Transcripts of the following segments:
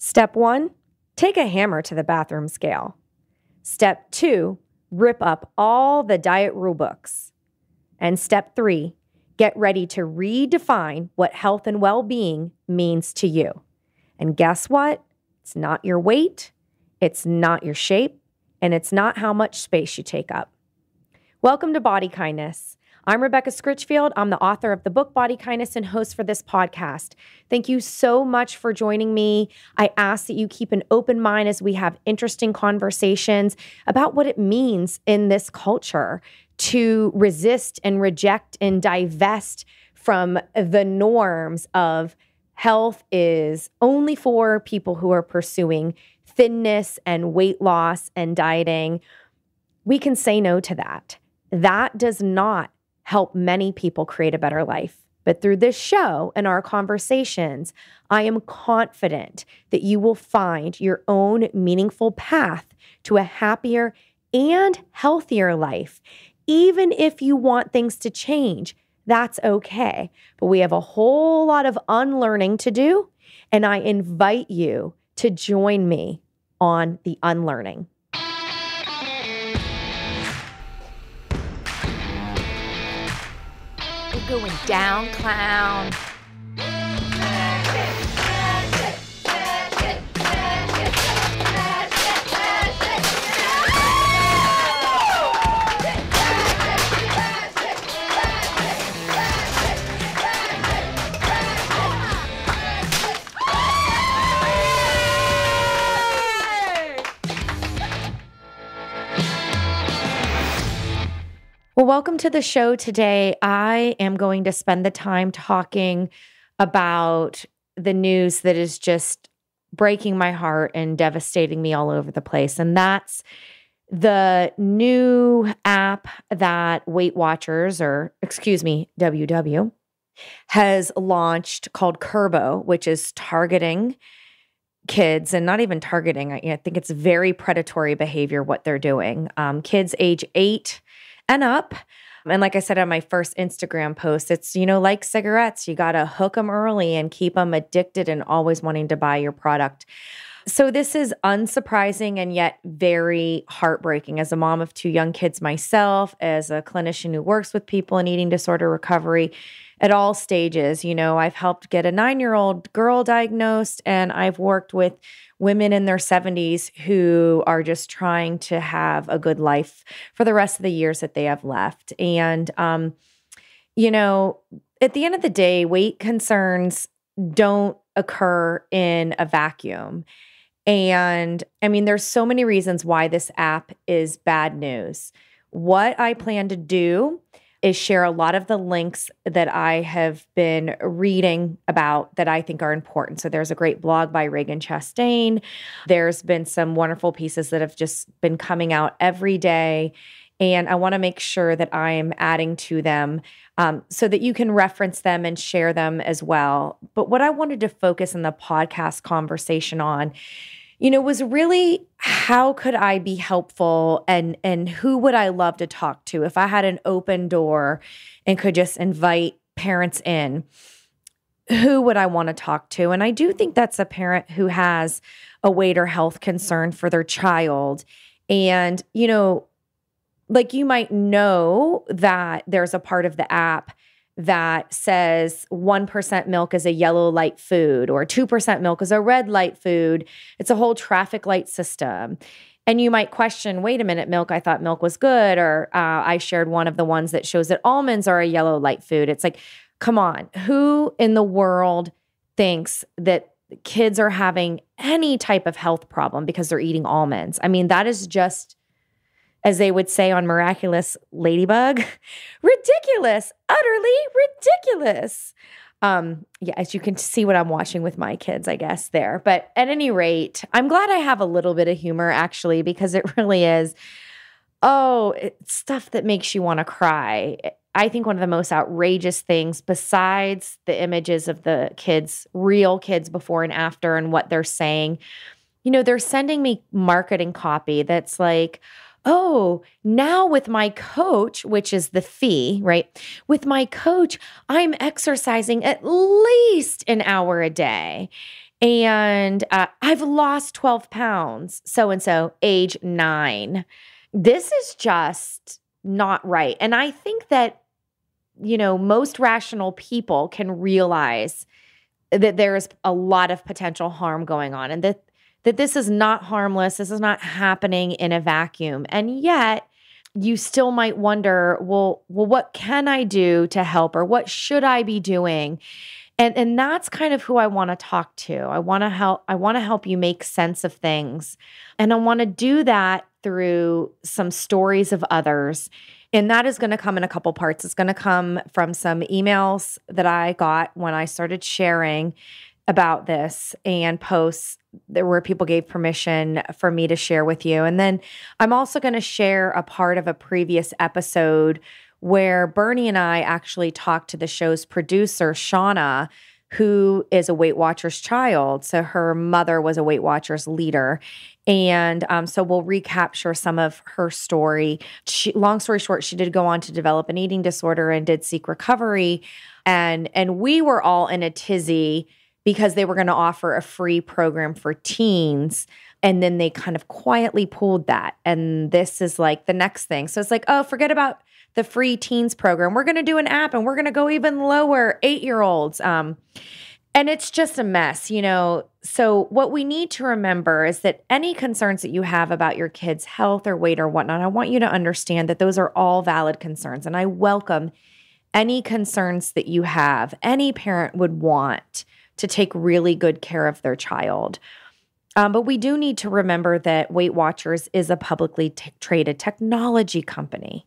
Step 1, take a hammer to the bathroom scale. Step 2, rip up all the diet rule books. And step 3, get ready to redefine what health and well-being means to you. And guess what? It's not your weight, it's not your shape, and it's not how much space you take up. Welcome to Body Kindness. I'm Rebecca Scritchfield. I'm the author of the book Body Kindness and host for this podcast. Thank you so much for joining me. I ask that you keep an open mind as we have interesting conversations about what it means in this culture to resist and reject and divest from the norms of health is only for people who are pursuing thinness and weight loss and dieting. We can say no to that. That does not help many people create a better life. But through this show and our conversations, I am confident that you will find your own meaningful path to a happier and healthier life. Even if you want things to change, that's okay. But we have a whole lot of unlearning to do, and I invite you to join me on the unlearning. We're going down, clown. Well, welcome to the show today. I am going to spend the time talking about the news that is just breaking my heart and devastating me all over the place. And that's the new app that Weight Watchers, WW, has launched called Kurbo, which is targeting kids, and not even targeting. I think it's very predatory behavior what they're doing. Kids age 8 and up. And like I said on my first Instagram post, it's, like cigarettes, you got to hook them early and keep them addicted and always wanting to buy your product. So this is unsurprising and yet very heartbreaking. As a mom of 2 young kids myself, as a clinician who works with people in eating disorder recovery at all stages, I've helped get a 9-year-old girl diagnosed, and I've worked with women in their 70s who are just trying to have a good life for the rest of the years that they have left. And, at the end of the day, weight concerns don't occur in a vacuum. And there's so many reasons why this app is bad news. What I plan to do is share a lot of the links that I have been reading about that I think are important. So there's a great blog by Ragen Chastain. There's been some wonderful pieces that have just been coming out every day. And I want to make sure that I'm adding to them so that you can reference them and share them as well. But what I wanted to focus in the podcast conversation on, was really how could I be helpful and who would I love to talk to if I had an open door and could just invite parents in? Who would I want to talk to? And I do think that's a parent who has a weight or health concern for their child. And, like you might know that there's a part of the app that says 1% milk is a yellow light food or 2% milk is a red light food. It's a whole traffic light system. And you might question, wait a minute, milk, I thought milk was good. Or I shared one of the ones that shows that almonds are a yellow light food. It's like, come on, who in the world thinks that kids are having any type of health problem because they're eating almonds? That is just, as they would say on Miraculous Ladybug, ridiculous, utterly ridiculous. As you can see what I'm watching with my kids, I guess, there. But at any rate, I'm glad I have a little bit of humor, actually, because it really is, it's stuff that makes you want to cry. I think one of the most outrageous things, besides the images of the kids, real kids before and after and what they're saying, they're sending me marketing copy that's like, oh, now with my coach, which is the fee, right? With my coach, I'm exercising at least an hour a day. And I've lost 12 pounds, so-and-so, age 9. This is just not right. And I think that, most rational people can realize that there is a lot of potential harm going on, and that this is not harmless. This is not happening in a vacuum. And yet you still might wonder, well, what can I do to help, or what should I be doing? And that's kind of who I want to talk to. I want to help you make sense of things. And I want to do that through some stories of others. And that is going to come in a couple parts. It's going to come from some emails that I got when I started sharing about this, and posts where people gave permission for me to share with you. And then I'm also going to share a part of a previous episode where Bernie and I actually talked to the show's producer, Shauna, who is a Weight Watchers child. So her mother was a Weight Watchers leader. And so we'll recapture some of her story. Long story short, she did go on to develop an eating disorder and did seek recovery. And we were all in a tizzy because they were going to offer a free program for teens. And then they kind of quietly pulled that. And this is like the next thing. So it's like, oh, forget about the free teens program. We're going to do an app, and we're going to go even lower, 8-year-olds. And it's just a mess, So what we need to remember is that any concerns that you have about your kids' health or weight or whatnot, I want you to understand that those are all valid concerns. And I welcome any concerns that you have. Any parent would want to take really good care of their child. But we do need to remember that Weight Watchers is a publicly traded technology company,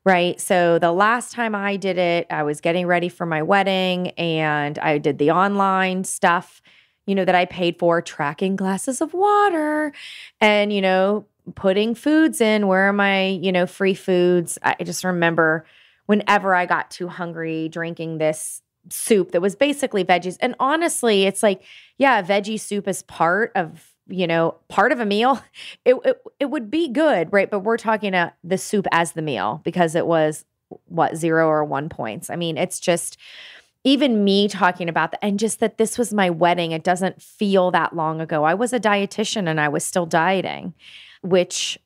right? So the last time I did it, I was getting ready for my wedding, and I did the online stuff, that I paid for, tracking glasses of water and, putting foods in. Where are my, free foods? I just remember whenever I got too hungry, drinking this soup that was basically veggies. And honestly, it's like, yeah, veggie soup is part of a meal. It would be good, right? But we're talking the soup as the meal, because it was 0 or 1 points. I mean, it's just, even me talking about that, and just that this was my wedding, it doesn't feel that long ago. I was a dietitian and I was still dieting, which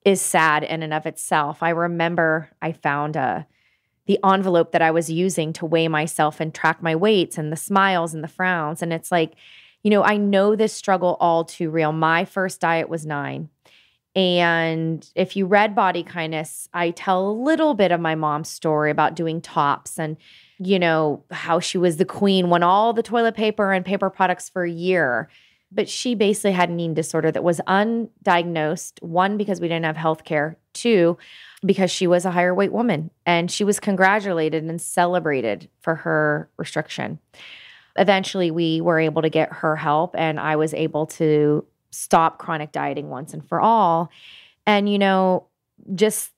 is sad in and of itself. I remember I found the envelope that I was using to weigh myself and track my weights, and the smiles and the frowns. And it's like, I know this struggle all too real. My first diet was 9. And if you read Body Kindness, I tell a little bit of my mom's story about doing tops and, how she was the queen, won all the toilet paper and paper products for a year. But she basically had an eating disorder that was undiagnosed. 1, because we didn't have healthcare. 2, because she was a higher weight woman, and she was congratulated and celebrated for her restriction. Eventually, we were able to get her help, and I was able to stop chronic dieting once and for all. And, just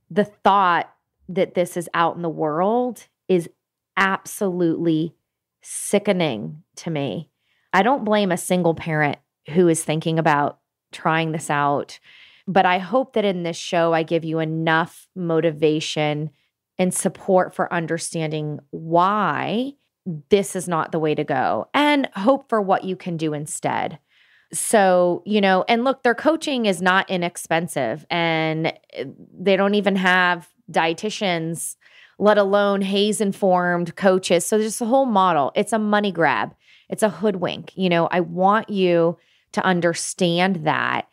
the thought that this is out in the world is absolutely sickening to me. I don't blame a single parent who is thinking about trying this out, but I hope that in this show, I give you enough motivation and support for understanding why this is not the way to go, and hope for what you can do instead. So, and look, their coaching is not inexpensive, and they don't even have dietitians, let alone Hays-informed coaches. So there's a whole model. It's a money grab. It's a hoodwink. I want you to understand that,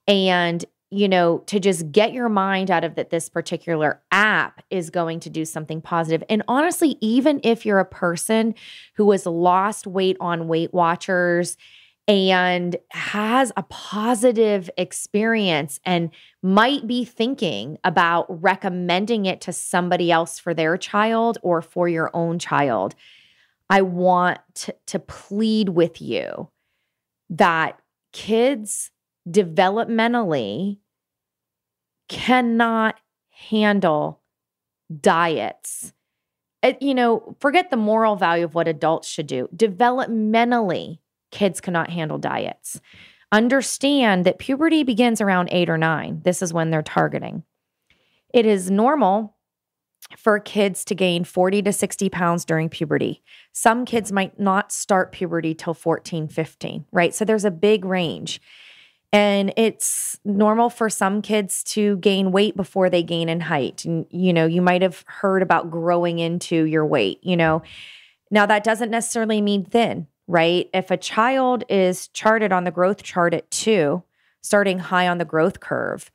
and, to just get your mind out of that this particular app is going to do something positive. And honestly, even if you're a person who has lost weight on Weight Watchers and has a positive experience and might be thinking about recommending it to somebody else for their child or for your own child, I want to plead with you that kids developmentally cannot handle diets. Forget the moral value of what adults should do. Developmentally, kids cannot handle diets. Understand that puberty begins around 8 or 9. This is when they're targeting. It is normal for kids to gain 40 to 60 pounds during puberty. Some kids might not start puberty till 14, 15, right? So there's a big range. And it's normal for some kids to gain weight before they gain in height. And, you might have heard about growing into your weight, Now, that doesn't necessarily mean thin, right? If a child is charted on the growth chart at 2, starting high on the growth curve,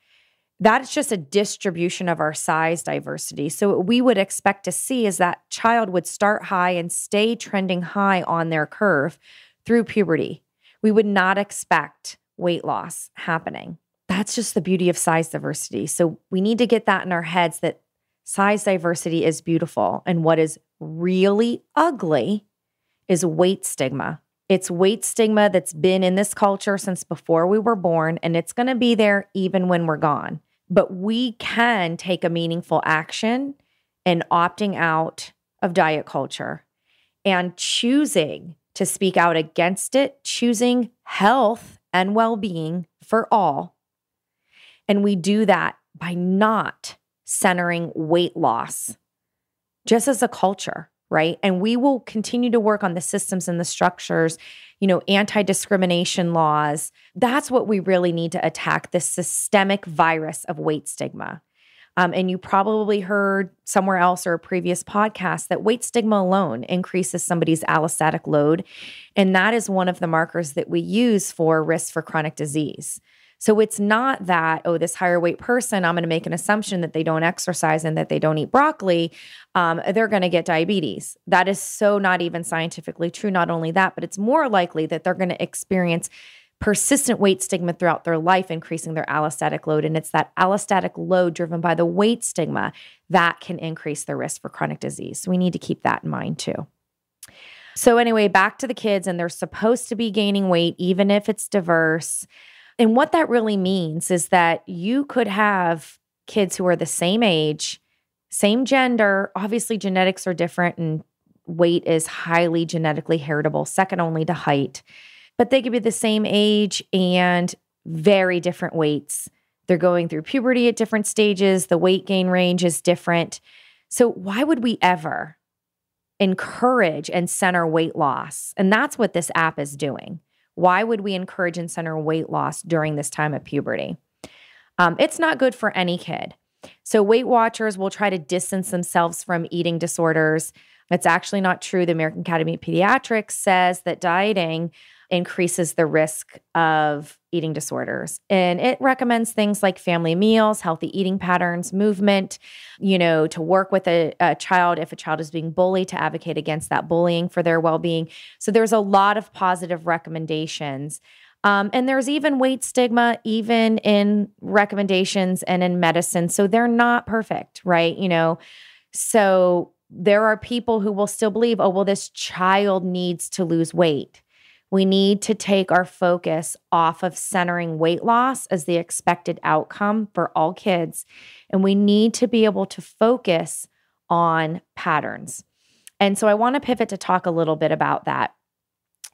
that's just a distribution of our size diversity. So what we would expect to see is that child would start high and stay trending high on their curve through puberty. We would not expect weight loss happening. That's just the beauty of size diversity. So we need to get that in our heads that size diversity is beautiful. And what is really ugly is weight stigma. It's weight stigma that's been in this culture since before we were born, and it's going to be there even when we're gone. But we can take a meaningful action in opting out of diet culture and choosing to speak out against it, choosing health and well-being for all. And we do that by not centering weight loss just as a culture, right? And we will continue to work on the systems and the structures, anti-discrimination laws. That's what we really need to attack, the systemic virus of weight stigma. And you probably heard somewhere else or a previous podcast that weight stigma alone increases somebody's allostatic load. And that is one of the markers that we use for risk for chronic disease. So it's not that, this higher weight person, I'm going to make an assumption that they don't exercise and that they don't eat broccoli, they're going to get diabetes. That is so not even scientifically true. Not only that, but it's more likely that they're going to experience persistent weight stigma throughout their life, increasing their allostatic load. And it's that allostatic load driven by the weight stigma that can increase the risk for chronic disease. So we need to keep that in mind too. So anyway, back to the kids, and they're supposed to be gaining weight, even if it's diverse. And what that really means is that you could have kids who are the same age, same gender. Obviously, genetics are different and weight is highly genetically heritable, second only to height. But they could be the same age and very different weights. They're going through puberty at different stages. The weight gain range is different. So why would we ever encourage and center weight loss? And that's what this app is doing. Why would we encourage and center weight loss during this time of puberty? It's not good for any kid. So Weight Watchers will try to distance themselves from eating disorders. It's actually not true. The American Academy of Pediatrics says that dieting increases the risk of eating disorders. And it recommends things like family meals, healthy eating patterns, movement, to work with a child if a child is being bullied, to advocate against that bullying for their well-being. So there's a lot of positive recommendations. And there's even weight stigma, even in recommendations and in medicine. So they're not perfect, right? So there are people who will still believe, this child needs to lose weight. We need to take our focus off of centering weight loss as the expected outcome for all kids. And we need to be able to focus on patterns. And so I want to pivot to talk a little bit about that.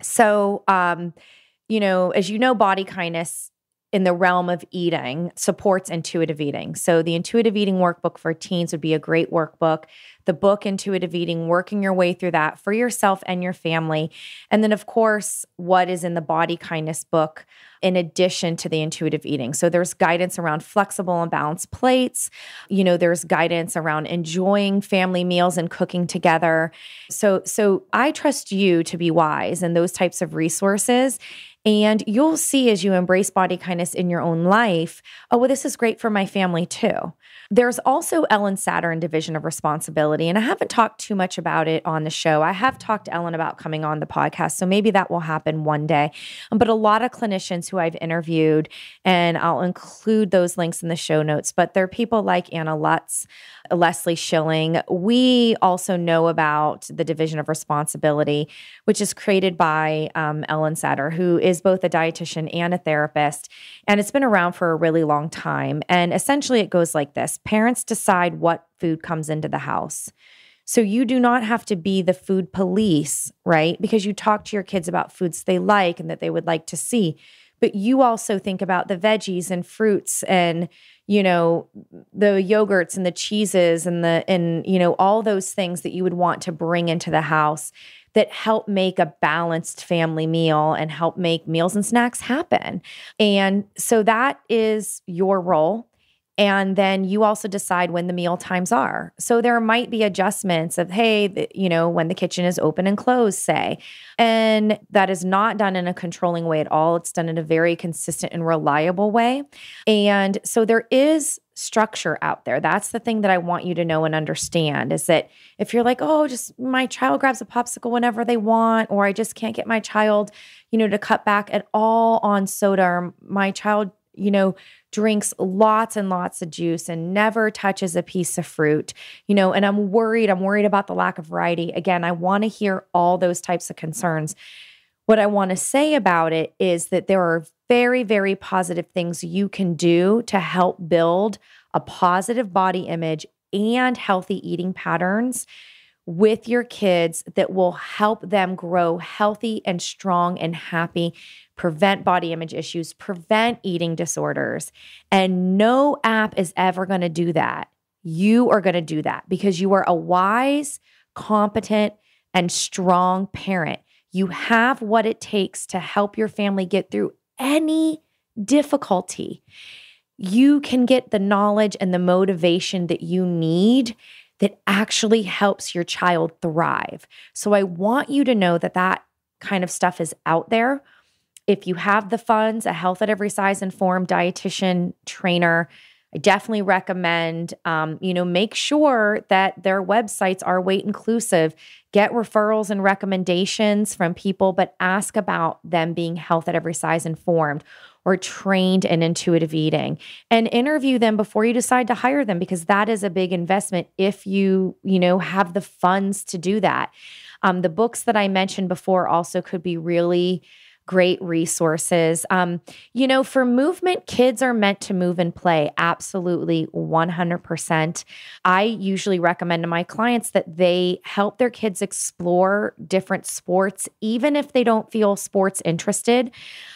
So, as body kindness in the realm of eating supports intuitive eating. So the intuitive eating workbook for teens would be a great workbook. The book Intuitive Eating, working your way through that for yourself and your family. And then of course, what is in the body kindness book in addition to the intuitive eating. So there's guidance around flexible and balanced plates. There's guidance around enjoying family meals and cooking together. So I trust you to be wise in those types of resources. And you'll see as you embrace body kindness in your own life, this is great for my family too. There's also Ellen Saturn Division of Responsibility, and I haven't talked too much about it on the show. I have talked to Ellen about coming on the podcast, so maybe that will happen one day. But a lot of clinicians who I've interviewed, and I'll include those links in the show notes, but there are people like Anna Lutz, Leslie Schilling. We also know about the Division of Responsibility, which is created by Ellen Satter, who is both a dietitian and a therapist, and it's been around for a really long time. And essentially it goes like this. Parents decide what food comes into the house. So you do not have to be the food police, right? Because you talk to your kids about foods they like and that they would like to see. but you also think about the veggies and fruits and, the yogurts and the cheeses and all those things that you would want to bring into the house that help make a balanced family meal and help make meals and snacks happen. And so that is your role. And then you also decide when the meal times are. So there might be adjustments of, hey, when the kitchen is open and closed, say. And that is not done in a controlling way at all. It's done in a very consistent and reliable way. And so there is structure out there. That's the thing that I want you to know and understand is that if you're like, oh, just my child grabs a popsicle whenever they want, or I just can't get my child, to cut back at all on soda, or my child, drinks lots and lots of juice and never touches a piece of fruit, and I'm worried about the lack of variety. Again, I want to hear all those types of concerns. What I want to say about it is that there are very, very positive things you can do to help build a positive body image and healthy eating patterns with your kids that will help them grow healthy and strong and happy, prevent body image issues, prevent eating disorders. And no app is ever going to do that. You are going to do that because you are a wise, competent, and strong parent. You have what it takes to help your family get through any difficulty. You can get the knowledge and the motivation that you need that actually helps your child thrive. So I want you to know that that kind of stuff is out there. If you have the funds, a health at every size and form dietitian trainer, I definitely recommend, make sure that their websites are weight inclusive, get referrals and recommendations from people, but ask about them being health at every size and formed or trained in intuitive eating, and interview them before you decide to hire them, because that is a big investment if you have the funds to do that. The books that I mentioned before also could be really great resources. For movement, kids are meant to move and play. Absolutely, 100%. I usually recommend to my clients that they help their kids explore different sports, even if they don't feel sports interested,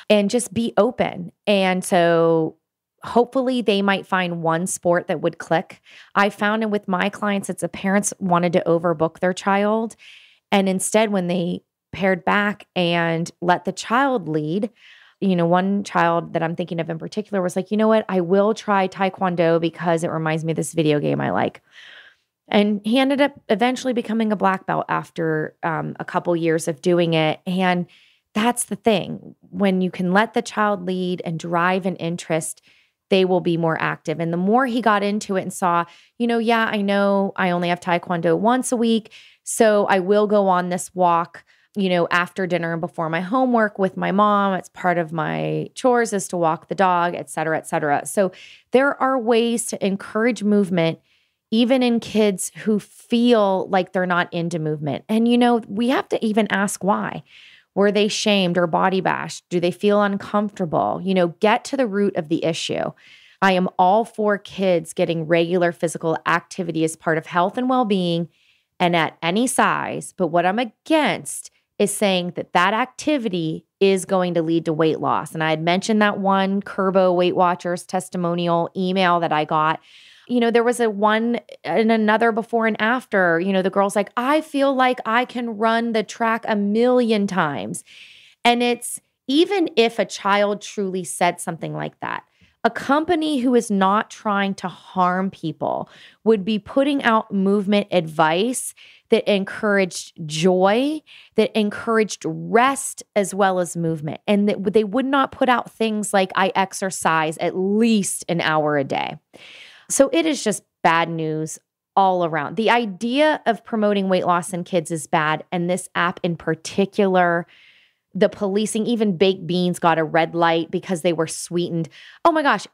and just be open. And so hopefully they might find one sport that would click. I found it with my clients, it's the parents wanted to overbook their child. And instead, when they pared back and let the child lead, one child that I'm thinking of in particular was like, you know what, I will try Taekwondo because it reminds me of this video game I like. And he ended up eventually becoming a black belt after a couple years of doing it. And that's the thing. When you can let the child lead and drive an interest, they will be more active. And the more he got into it and saw, I know I only have Taekwondo once a week, so I will go on this walk, after dinner and before my homework with my mom. It's part of my chores is to walk the dog, et cetera, et cetera. So there are ways to encourage movement, even in kids who feel like they're not into movement. And, we have to even ask why. Were they shamed or body bashed? Do they feel uncomfortable? Get to the root of the issue. I am all for kids getting regular physical activity as part of health and well-being and at any size. But what I'm against is saying that activity is going to lead to weight loss. And I had mentioned that one Kurbo Weight Watchers testimonial email that I got. There was a one and another before and after. The girl's like, I feel like I can run the track 1,000,000 times. And it's, even if a child truly said something like that, a company who is not trying to harm people would be putting out movement advice that encouraged joy, that encouraged rest as well as movement. And that they would not put out things like, I exercise at least an hour a day. So it is just bad news all around. The idea of promoting weight loss in kids is bad. And this app in particular, the policing, even baked beans got a red light because they were sweetened. Oh my gosh,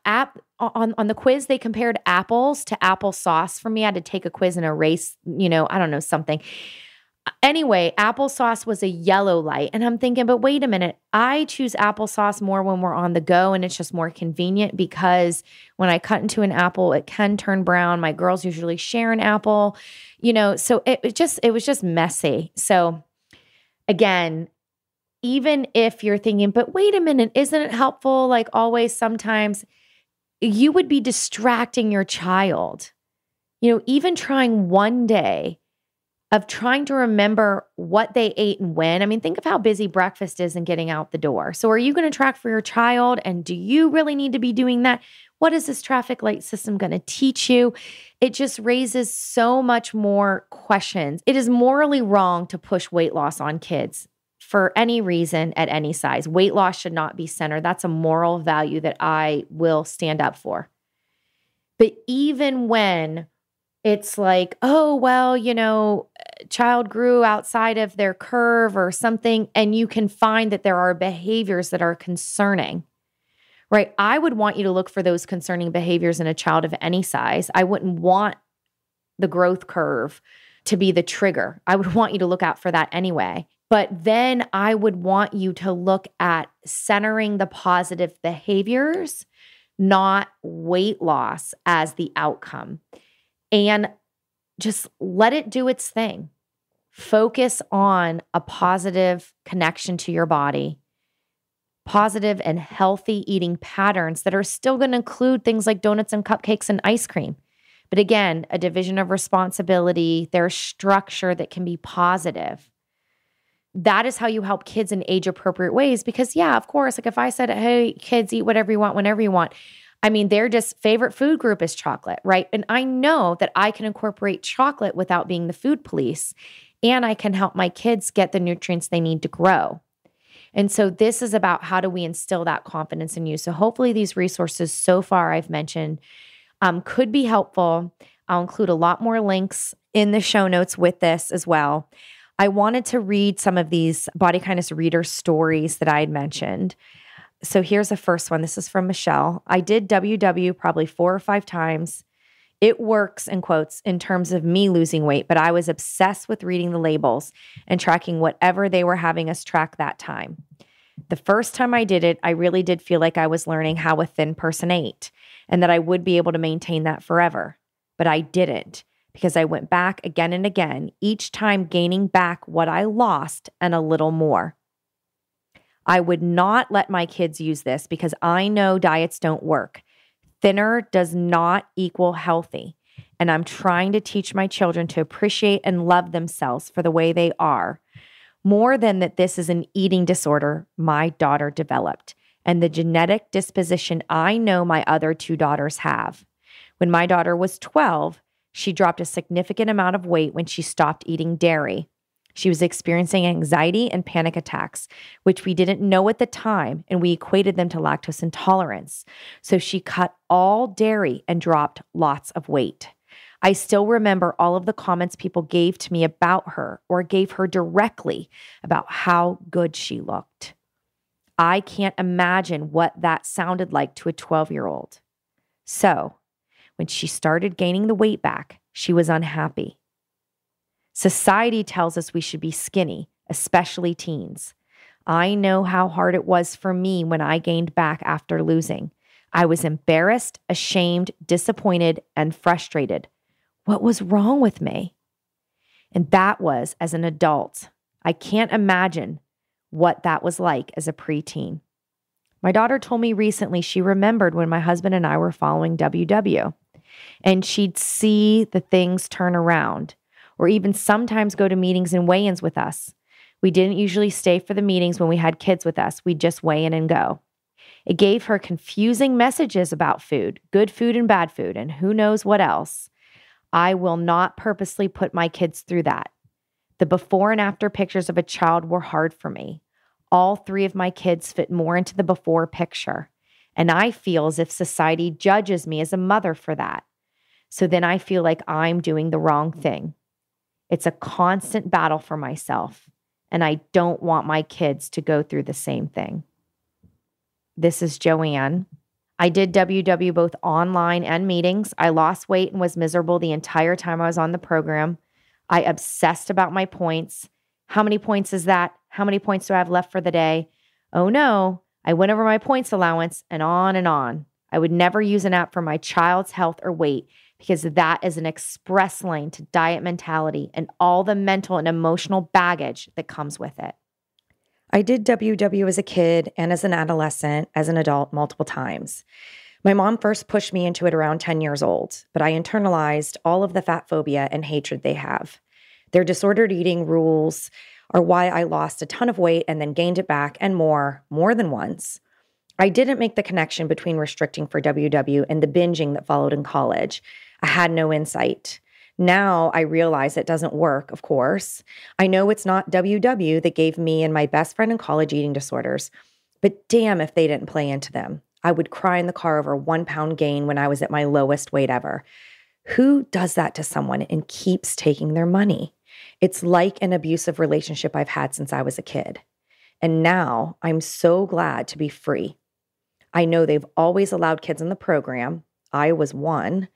on the quiz, they compared apples to applesauce for me. I had to take a quiz and erase, I don't know, something. Anyway, applesauce was a yellow light. And I'm thinking, but wait a minute, I choose applesauce more when we're on the go and it's just more convenient because when I cut into an apple, it can turn brown. My girls usually share an apple, so it was just messy. So again, even if you're thinking, but wait a minute, isn't it helpful? Like always, sometimes you would be distracting your child. Even trying one day of trying to remember what they ate and when. I mean, think of how busy breakfast is and getting out the door. So are you going to track for your child? And do you really need to be doing that? What is this traffic light system going to teach you? It just raises so much more questions. It is morally wrong to push weight loss on kids for any reason at any size. Weight loss should not be centered. That's a moral value that I will stand up for. But even when it's like, oh, well, child grew outside of their curve or something, and you can find that there are behaviors that are concerning, right? I would want you to look for those concerning behaviors in a child of any size. I wouldn't want the growth curve to be the trigger. I would want you to look out for that anyway. But then I would want you to look at centering the positive behaviors, not weight loss as the outcome. And just let it do its thing. Focus on a positive connection to your body, positive and healthy eating patterns that are still going to include things like donuts and cupcakes and ice cream. But again, a division of responsibility, there's structure that can be positive. That is how you help kids in age-appropriate ways. Because yeah, of course, like if I said, hey, kids, eat whatever you want, whenever you want, I mean, their just favorite food group is chocolate, right? And I know that I can incorporate chocolate without being the food police, and I can help my kids get the nutrients they need to grow. And so this is about how do we instill that confidence in you. So hopefully these resources so far I've mentioned could be helpful. I'll include a lot more links in the show notes with this as well. I wanted to read some of these Body Kindness reader stories that I had mentioned. So here's the first one. This is from Michelle. I did WW probably 4 or 5 times. It works, in quotes, in terms of me losing weight, but I was obsessed with reading the labels and tracking whatever they were having us track that time. The first time I did it, I really did feel like I was learning how a thin person ate and that I would be able to maintain that forever. But I didn't, because I went back again and again, each time gaining back what I lost and a little more. I would not let my kids use this because I know diets don't work. Thinner does not equal healthy. And I'm trying to teach my children to appreciate and love themselves for the way they are, more than that this is an eating disorder my daughter developed and the genetic disposition I know my other 2 daughters have. When my daughter was 12, she dropped a significant amount of weight when she stopped eating dairy. She was experiencing anxiety and panic attacks, which we didn't know at the time, and we equated them to lactose intolerance. So she cut all dairy and dropped lots of weight. I still remember all of the comments people gave to me about her or gave her directly about how good she looked. I can't imagine what that sounded like to a 12-year-old. So when she started gaining the weight back, she was unhappy. Society tells us we should be skinny, especially teens. I know how hard it was for me when I gained back after losing. I was embarrassed, ashamed, disappointed, and frustrated. What was wrong with me? And that was as an adult. I can't imagine what that was like as a preteen. My daughter told me recently she remembered when my husband and I were following WW, and she'd see the things turn around, or even sometimes go to meetings and weigh-ins with us. We didn't usually stay for the meetings when we had kids with us. We'd just weigh in and go. It gave her confusing messages about food, good food and bad food, and who knows what else. I will not purposely put my kids through that. The before and after pictures of a child were hard for me. All 3 of my kids fit more into the before picture, and I feel as if society judges me as a mother for that. So then I feel like I'm doing the wrong thing. It's a constant battle for myself, and I don't want my kids to go through the same thing. This is Joanne. I did WW both online and meetings. I lost weight and was miserable the entire time I was on the program. I obsessed about my points. How many points is that? How many points do I have left for the day? Oh no, I went over my points allowance and on and on. I would never use an app for my child's health or weight because that is an express lane to diet mentality and all the mental and emotional baggage that comes with it. I did WW as a kid and as an adolescent, as an adult, multiple times. My mom first pushed me into it around 10 years old, but I internalized all of the fat phobia and hatred they have. Their disordered eating rules are why I lost a ton of weight and then gained it back and more than once. I didn't make the connection between restricting for WW and the binging that followed in college. I had no insight. Now I realize it doesn't work, of course. I know it's not WW that gave me and my best friend in college eating disorders, but damn if they didn't play into them. I would cry in the car over 1 pound gain when I was at my lowest weight ever. Who does that to someone and keeps taking their money? It's like an abusive relationship I've had since I was a kid. And now I'm so glad to be free. I know they've always allowed kids in the program. I was one.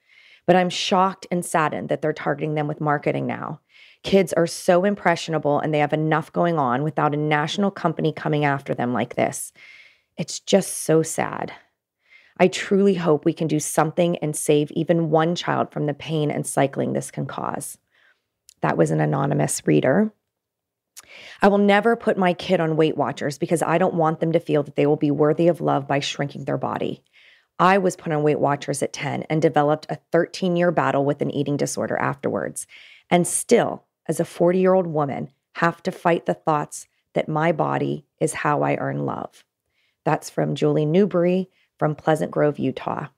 But I'm shocked and saddened that they're targeting them with marketing now. Kids are so impressionable and they have enough going on without a national company coming after them like this. It's just so sad. I truly hope we can do something and save even one child from the pain and cycling this can cause. That was an anonymous reader. I will never put my kid on Weight Watchers because I don't want them to feel that they will be worthy of love by shrinking their body. I was put on Weight Watchers at 10 and developed a 13-year battle with an eating disorder afterwards, and still, as a 40-year-old woman, have to fight the thoughts that my body is how I earn love. That's from Julie Newbury from Pleasant Grove, Utah.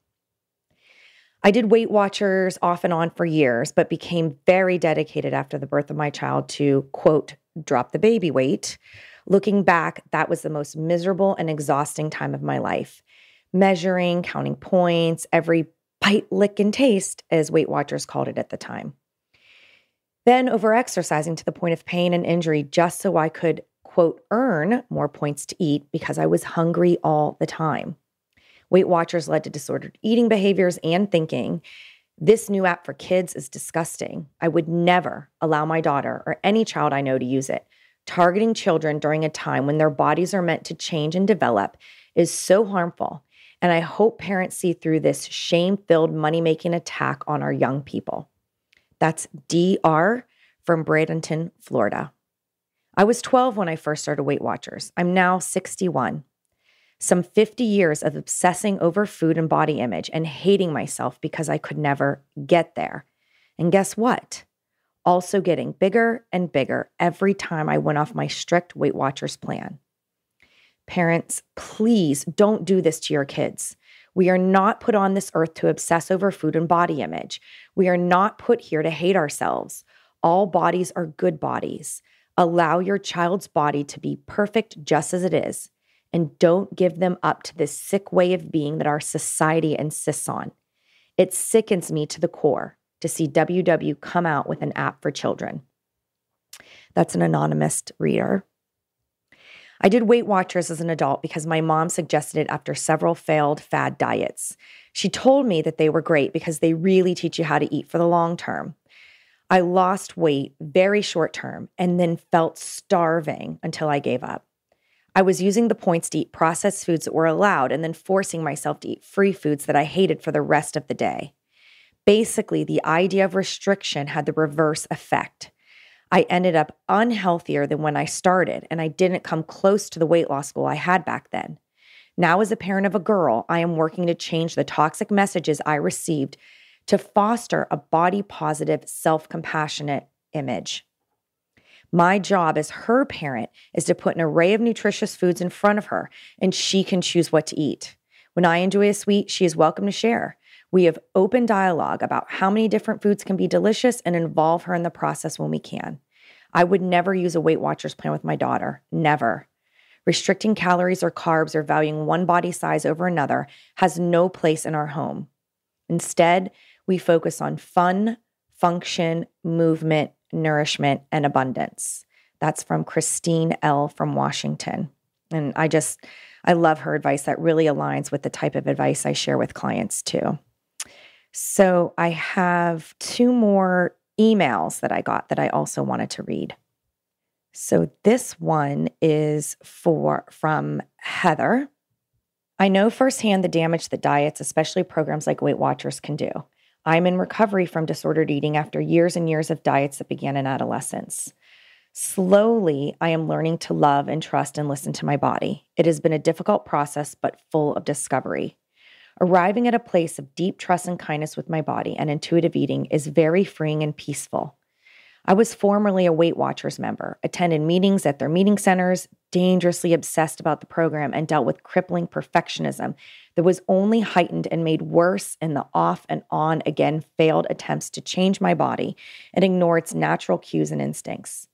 I did Weight Watchers off and on for years, but became very dedicated after the birth of my child to, quote, drop the baby weight. Looking back, that was the most miserable and exhausting time of my life. Measuring, counting points, every bite, lick, and taste, as Weight Watchers called it at the time. Then over-exercising to the point of pain and injury just so I could, quote, earn more points to eat because I was hungry all the time. Weight Watchers led to disordered eating behaviors and thinking. This new app for kids is disgusting. I would never allow my daughter or any child I know to use it. Targeting children during a time when their bodies are meant to change and develop is so harmful. And I hope parents see through this shame-filled money-making attack on our young people. That's DR from Bradenton, Florida. I was 12 when I first started Weight Watchers. I'm now 61. Some 50 years of obsessing over food and body image and hating myself because I could never get there. And guess what? Also getting bigger and bigger every time I went off my strict Weight Watchers plan. Parents, please don't do this to your kids. We are not put on this earth to obsess over food and body image. We are not put here to hate ourselves. All bodies are good bodies. Allow your child's body to be perfect just as it is, and don't give them up to this sick way of being that our society insists on. It sickens me to the core to see WW come out with an app for children. That's an anonymous reader. I did Weight Watchers as an adult because my mom suggested it after several failed fad diets. She told me that they were great because they really teach you how to eat for the long term. I lost weight very short term and then felt starving until I gave up. I was using the points to eat processed foods that were allowed and then forcing myself to eat free foods that I hated for the rest of the day. Basically, the idea of restriction had the reverse effect. I ended up unhealthier than when I started, and I didn't come close to the weight loss goal I had back then. Now, as a parent of a girl, I am working to change the toxic messages I received to foster a body-positive, self-compassionate image. My job as her parent is to put an array of nutritious foods in front of her, and she can choose what to eat. When I enjoy a sweet, she is welcome to share. We have open dialogue about how many different foods can be delicious and involve her in the process when we can. I would never use a Weight Watchers plan with my daughter. Never. Restricting calories or carbs or valuing one body size over another has no place in our home. Instead, we focus on fun, function, movement, nourishment, and abundance. That's from Christine L. from Washington. And I love her advice. That really aligns with the type of advice I share with clients too. So I have 2 more emails that I got that I also wanted to read. So this one is from Heather. I know firsthand the damage that diets, especially programs like Weight Watchers, can do. I'm in recovery from disordered eating after years and years of diets that began in adolescence. Slowly, I am learning to love and trust and listen to my body. It has been a difficult process, but full of discovery. Arriving at a place of deep trust and kindness with my body and intuitive eating is very freeing and peaceful. I was formerly a Weight Watchers member, attended meetings at their meeting centers, dangerously obsessed about the program, and dealt with crippling perfectionism that was only heightened and made worse in the off and on again failed attempts to change my body and ignore its natural cues and instincts.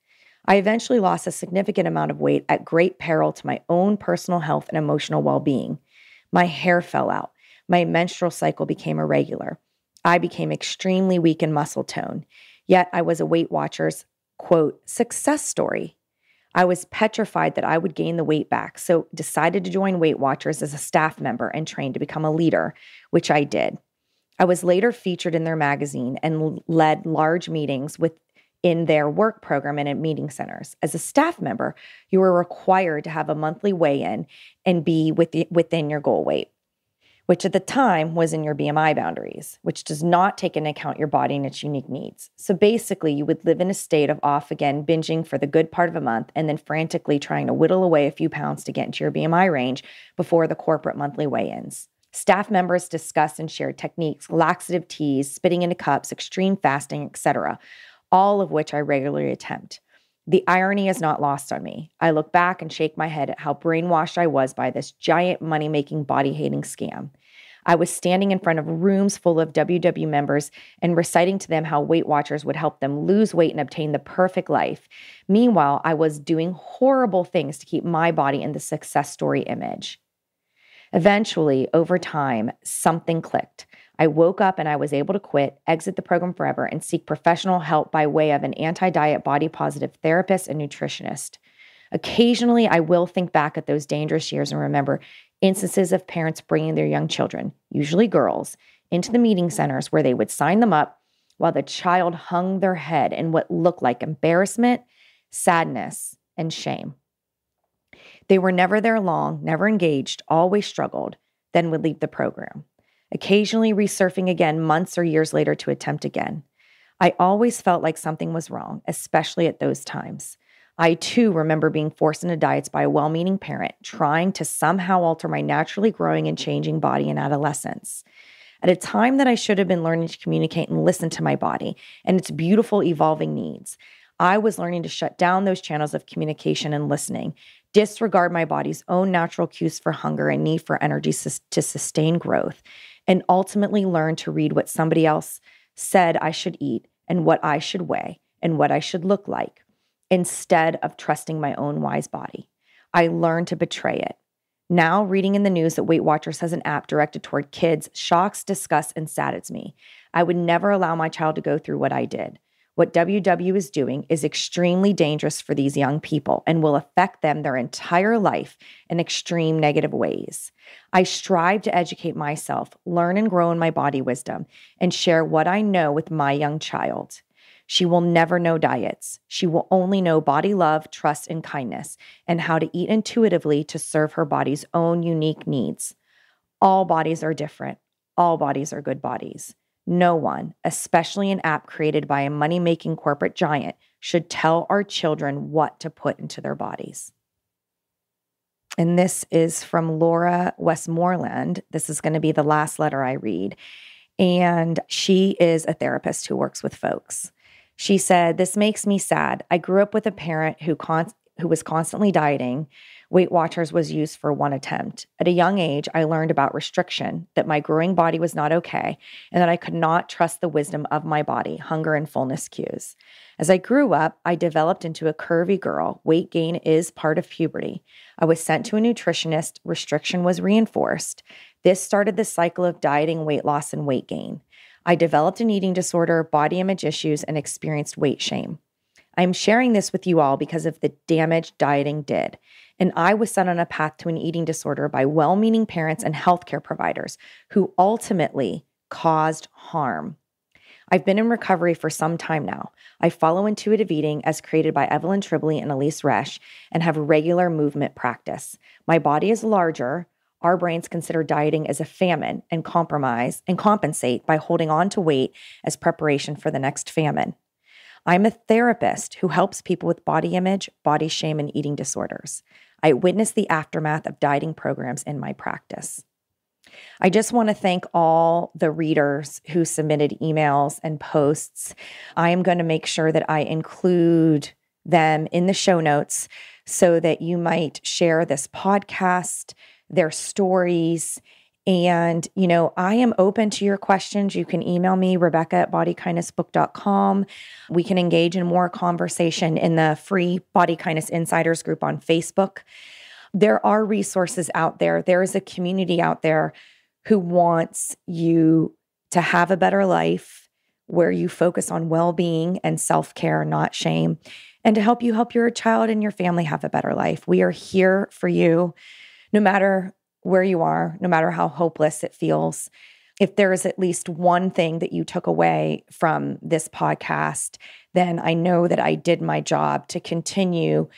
I eventually lost a significant amount of weight at great peril to my own personal health and emotional well-being. My hair fell out. My menstrual cycle became irregular. I became extremely weak in muscle tone. Yet I was a Weight Watchers, quote, success story. I was petrified that I would gain the weight back, so decided to join Weight Watchers as a staff member and train to become a leader, which I did. I was later featured in their magazine and led large meetings within their work program and at meeting centers. As a staff member, you were required to have a monthly weigh-in and be within your goal weight, which at the time was in your BMI boundaries, which does not take into account your body and its unique needs. So basically, you would live in a state of off again, binging for the good part of a month, and then frantically trying to whittle away a few pounds to get into your BMI range before the corporate monthly weigh-ins. Staff members discussed and shared techniques, laxative teas, spitting into cups, extreme fasting, etc., all of which I regularly attempt. The irony is not lost on me. I look back and shake my head at how brainwashed I was by this giant money-making, body-hating scam. I was standing in front of rooms full of WW members and reciting to them how Weight Watchers would help them lose weight and obtain the perfect life. Meanwhile, I was doing horrible things to keep my body in the success story image. Eventually, over time, something clicked. I woke up and I was able to quit, exit the program forever, and seek professional help by way of an anti-diet, body-positive therapist and nutritionist. Occasionally, I will think back at those dangerous years and remember instances of parents bringing their young children, usually girls, into the meeting centers where they would sign them up while the child hung their head in what looked like embarrassment, sadness, and shame. They were never there long, never engaged, always struggled, then would leave the program, occasionally resurfing again months or years later to attempt again. I always felt like something was wrong, especially at those times. I too remember being forced into diets by a well-meaning parent, trying to somehow alter my naturally growing and changing body in adolescence. At a time that I should have been learning to communicate and listen to my body and its beautiful evolving needs, I was learning to shut down those channels of communication and listening, disregard my body's own natural cues for hunger and need for energy to sustain growth, and ultimately learn to read what somebody else said I should eat and what I should weigh and what I should look like, instead of trusting my own wise body. I learned to betray it. Now, reading in the news that Weight Watchers has an app directed toward kids shocks, disgusts, and saddens me. I would never allow my child to go through what I did. What WW is doing is extremely dangerous for these young people and will affect them their entire life in extreme negative ways. I strive to educate myself, learn and grow in my body wisdom, and share what I know with my young child. She will never know diets. She will only know body love, trust, and kindness, and how to eat intuitively to serve her body's own unique needs. All bodies are different. All bodies are good bodies. No one, especially an app created by a money-making corporate giant, should tell our children what to put into their bodies. And this is from Laura Westmoreland. This is going to be the last letter I read. And she is a therapist who works with folks. She said, "This makes me sad. I grew up with a parent who was constantly dieting. Weight Watchers was used for one attempt. At a young age, I learned about restriction, that my growing body was not okay, and that I could not trust the wisdom of my body, hunger and fullness cues. As I grew up, I developed into a curvy girl. Weight gain is part of puberty. I was sent to a nutritionist. Restriction was reinforced. This started the cycle of dieting, weight loss, and weight gain. I developed an eating disorder, body image issues, and experienced weight shame. I'm sharing this with you all because of the damage dieting did. And I was set on a path to an eating disorder by well-meaning parents and healthcare providers who ultimately caused harm. I've been in recovery for some time now. I follow intuitive eating as created by Evelyn Tribole and Elise Resch and have regular movement practice. My body is larger. Our brains consider dieting as a famine and compensate by holding on to weight as preparation for the next famine. I'm a therapist who helps people with body image, body shame, and eating disorders. I witness the aftermath of dieting programs in my practice. I just want to thank all the readers who submitted emails and posts. I am going to make sure that I include them in the show notes so that you might share this podcast, their stories. And, I am open to your questions. You can email me, Rebecca@bodykindnessbook.com. We can engage in more conversation in the free Body Kindness Insiders group on Facebook. There are resources out there. There is a community out there who wants you to have a better life, where you focus on well-being and self-care, not shame, and to help you help your child and your family have a better life. We are here for you, no matter where you are, no matter how hopeless it feels. If there is at least one thing that you took away from this podcast, then I know that I did my job to continue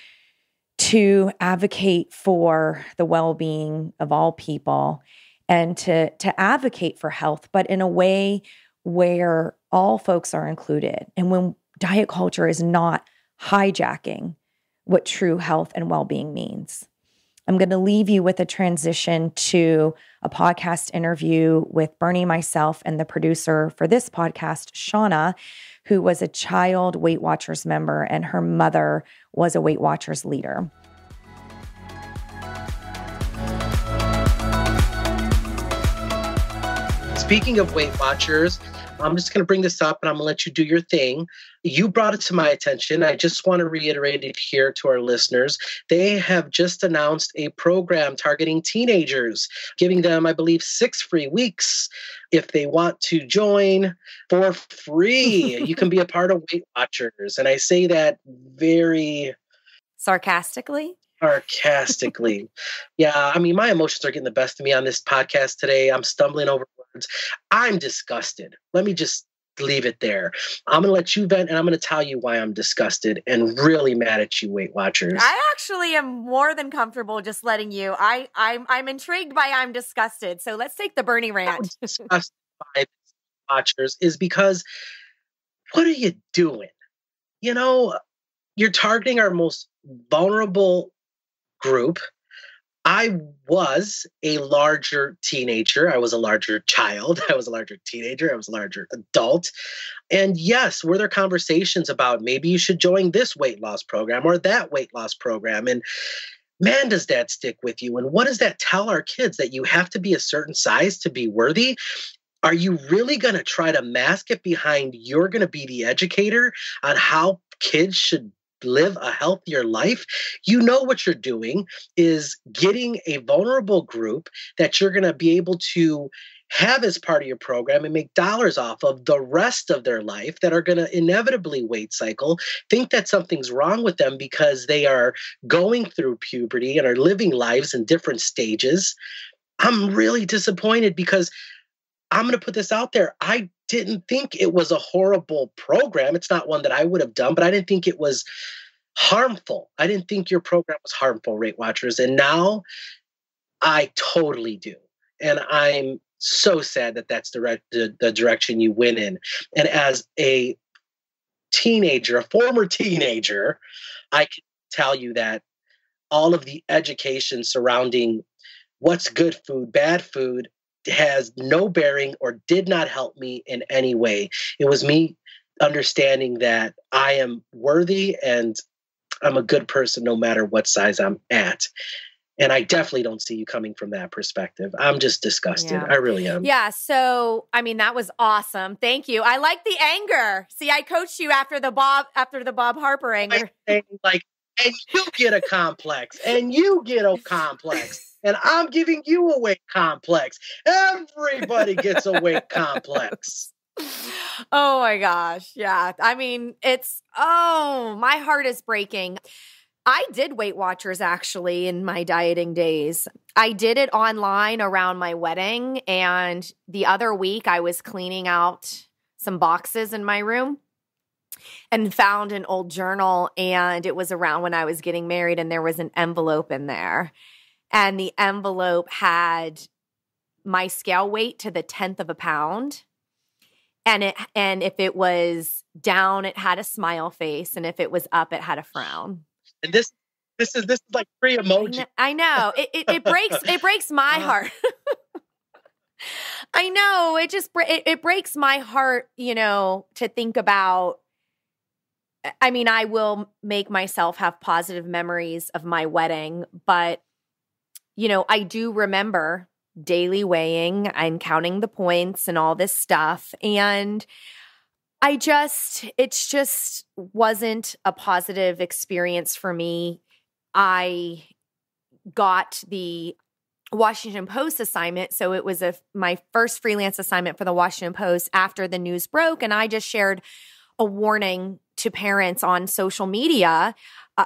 to advocate for the well-being of all people and to advocate for health, but in a way where all folks are included. And when diet culture is not hijacking what true health and well-being means. I'm going to leave you with a transition to a podcast interview with Bernie, myself, and the producer for this podcast, Shauna, who was a child Weight Watchers member, and her mother was a Weight Watchers leader. Speaking of Weight Watchers, I'm just going to bring this up and I'm going to let you do your thing. You brought it to my attention. I just want to reiterate it here to our listeners. They have just announced a program targeting teenagers, giving them, I believe, 6 free weeks if they want to join for free. You can be a part of Weight Watchers. And I say that very Sarcastically. Yeah, I mean, my emotions are getting the best of me on this podcast today. I'm stumbling over words. I'm disgusted. Let me just leave it there. I'm going to let you vent, and I'm going to tell you why I'm disgusted and really mad at you, Weight Watchers. I actually am more than comfortable just letting you. I'm intrigued by I'm disgusted. So let's take the Bernie rant. I'm disgusted by Watchers is because what are you doing? You're targeting our most vulnerable group. I was a larger teenager. I was a larger child. I was a larger teenager. I was a larger adult. And yes, were there conversations about maybe you should join this weight loss program or that weight loss program? And man, does that stick with you? And what does that tell our kids? That you have to be a certain size to be worthy? Are you really going to try to mask it behind you're going to be the educator on how kids should live a healthier life? You know what you're doing is getting a vulnerable group that you're going to be able to have as part of your program and make dollars off of the rest of their life, that are going to inevitably weight cycle, think that something's wrong with them because they are going through puberty and are living lives in different stages. I'm really disappointed because I'm going to put this out there. I didn't think it was a horrible program. It's not one that I would have done, but I didn't think it was harmful. I didn't think your program was harmful, Weight Watchers. And now I totally do. And I'm so sad that that's the direction you went in. And as a teenager, a former teenager, I can tell you that all of the education surrounding what's good food, bad food, has no bearing or did not help me in any way. It was me understanding that I am worthy and I'm a good person no matter what size I'm at. And I definitely don't see you coming from that perspective. I'm just disgusted. Yeah. I really am. Yeah. So, I mean, that was awesome. Thank you. I like the anger. See, I coached you after the Bob Harper anger. And you get a complex and you get a complex. And I'm giving you a weight complex. Everybody gets a weight complex. Oh my gosh. Yeah. I mean, my heart is breaking. I did Weight Watchers actually in my dieting days. I did it online around my wedding. And the other week I was cleaning out some boxes in my room and found an old journal. And it was around when I was getting married, and there was an envelope in there. And the envelope had my scale weight to the 10th of a pound. And if it was down, it had a smile face, and if it was up, it had a frown. And this is like pre-emoji. I know. It breaks my heart. I know. It breaks my heart, to think about. I mean, I will make myself have positive memories of my wedding, but I do remember daily weighing and counting the points and all this stuff. And it just wasn't a positive experience for me. I got the Washington Post assignment. So it was my first freelance assignment for the Washington Post after the news broke. And I just shared a warning to parents on social media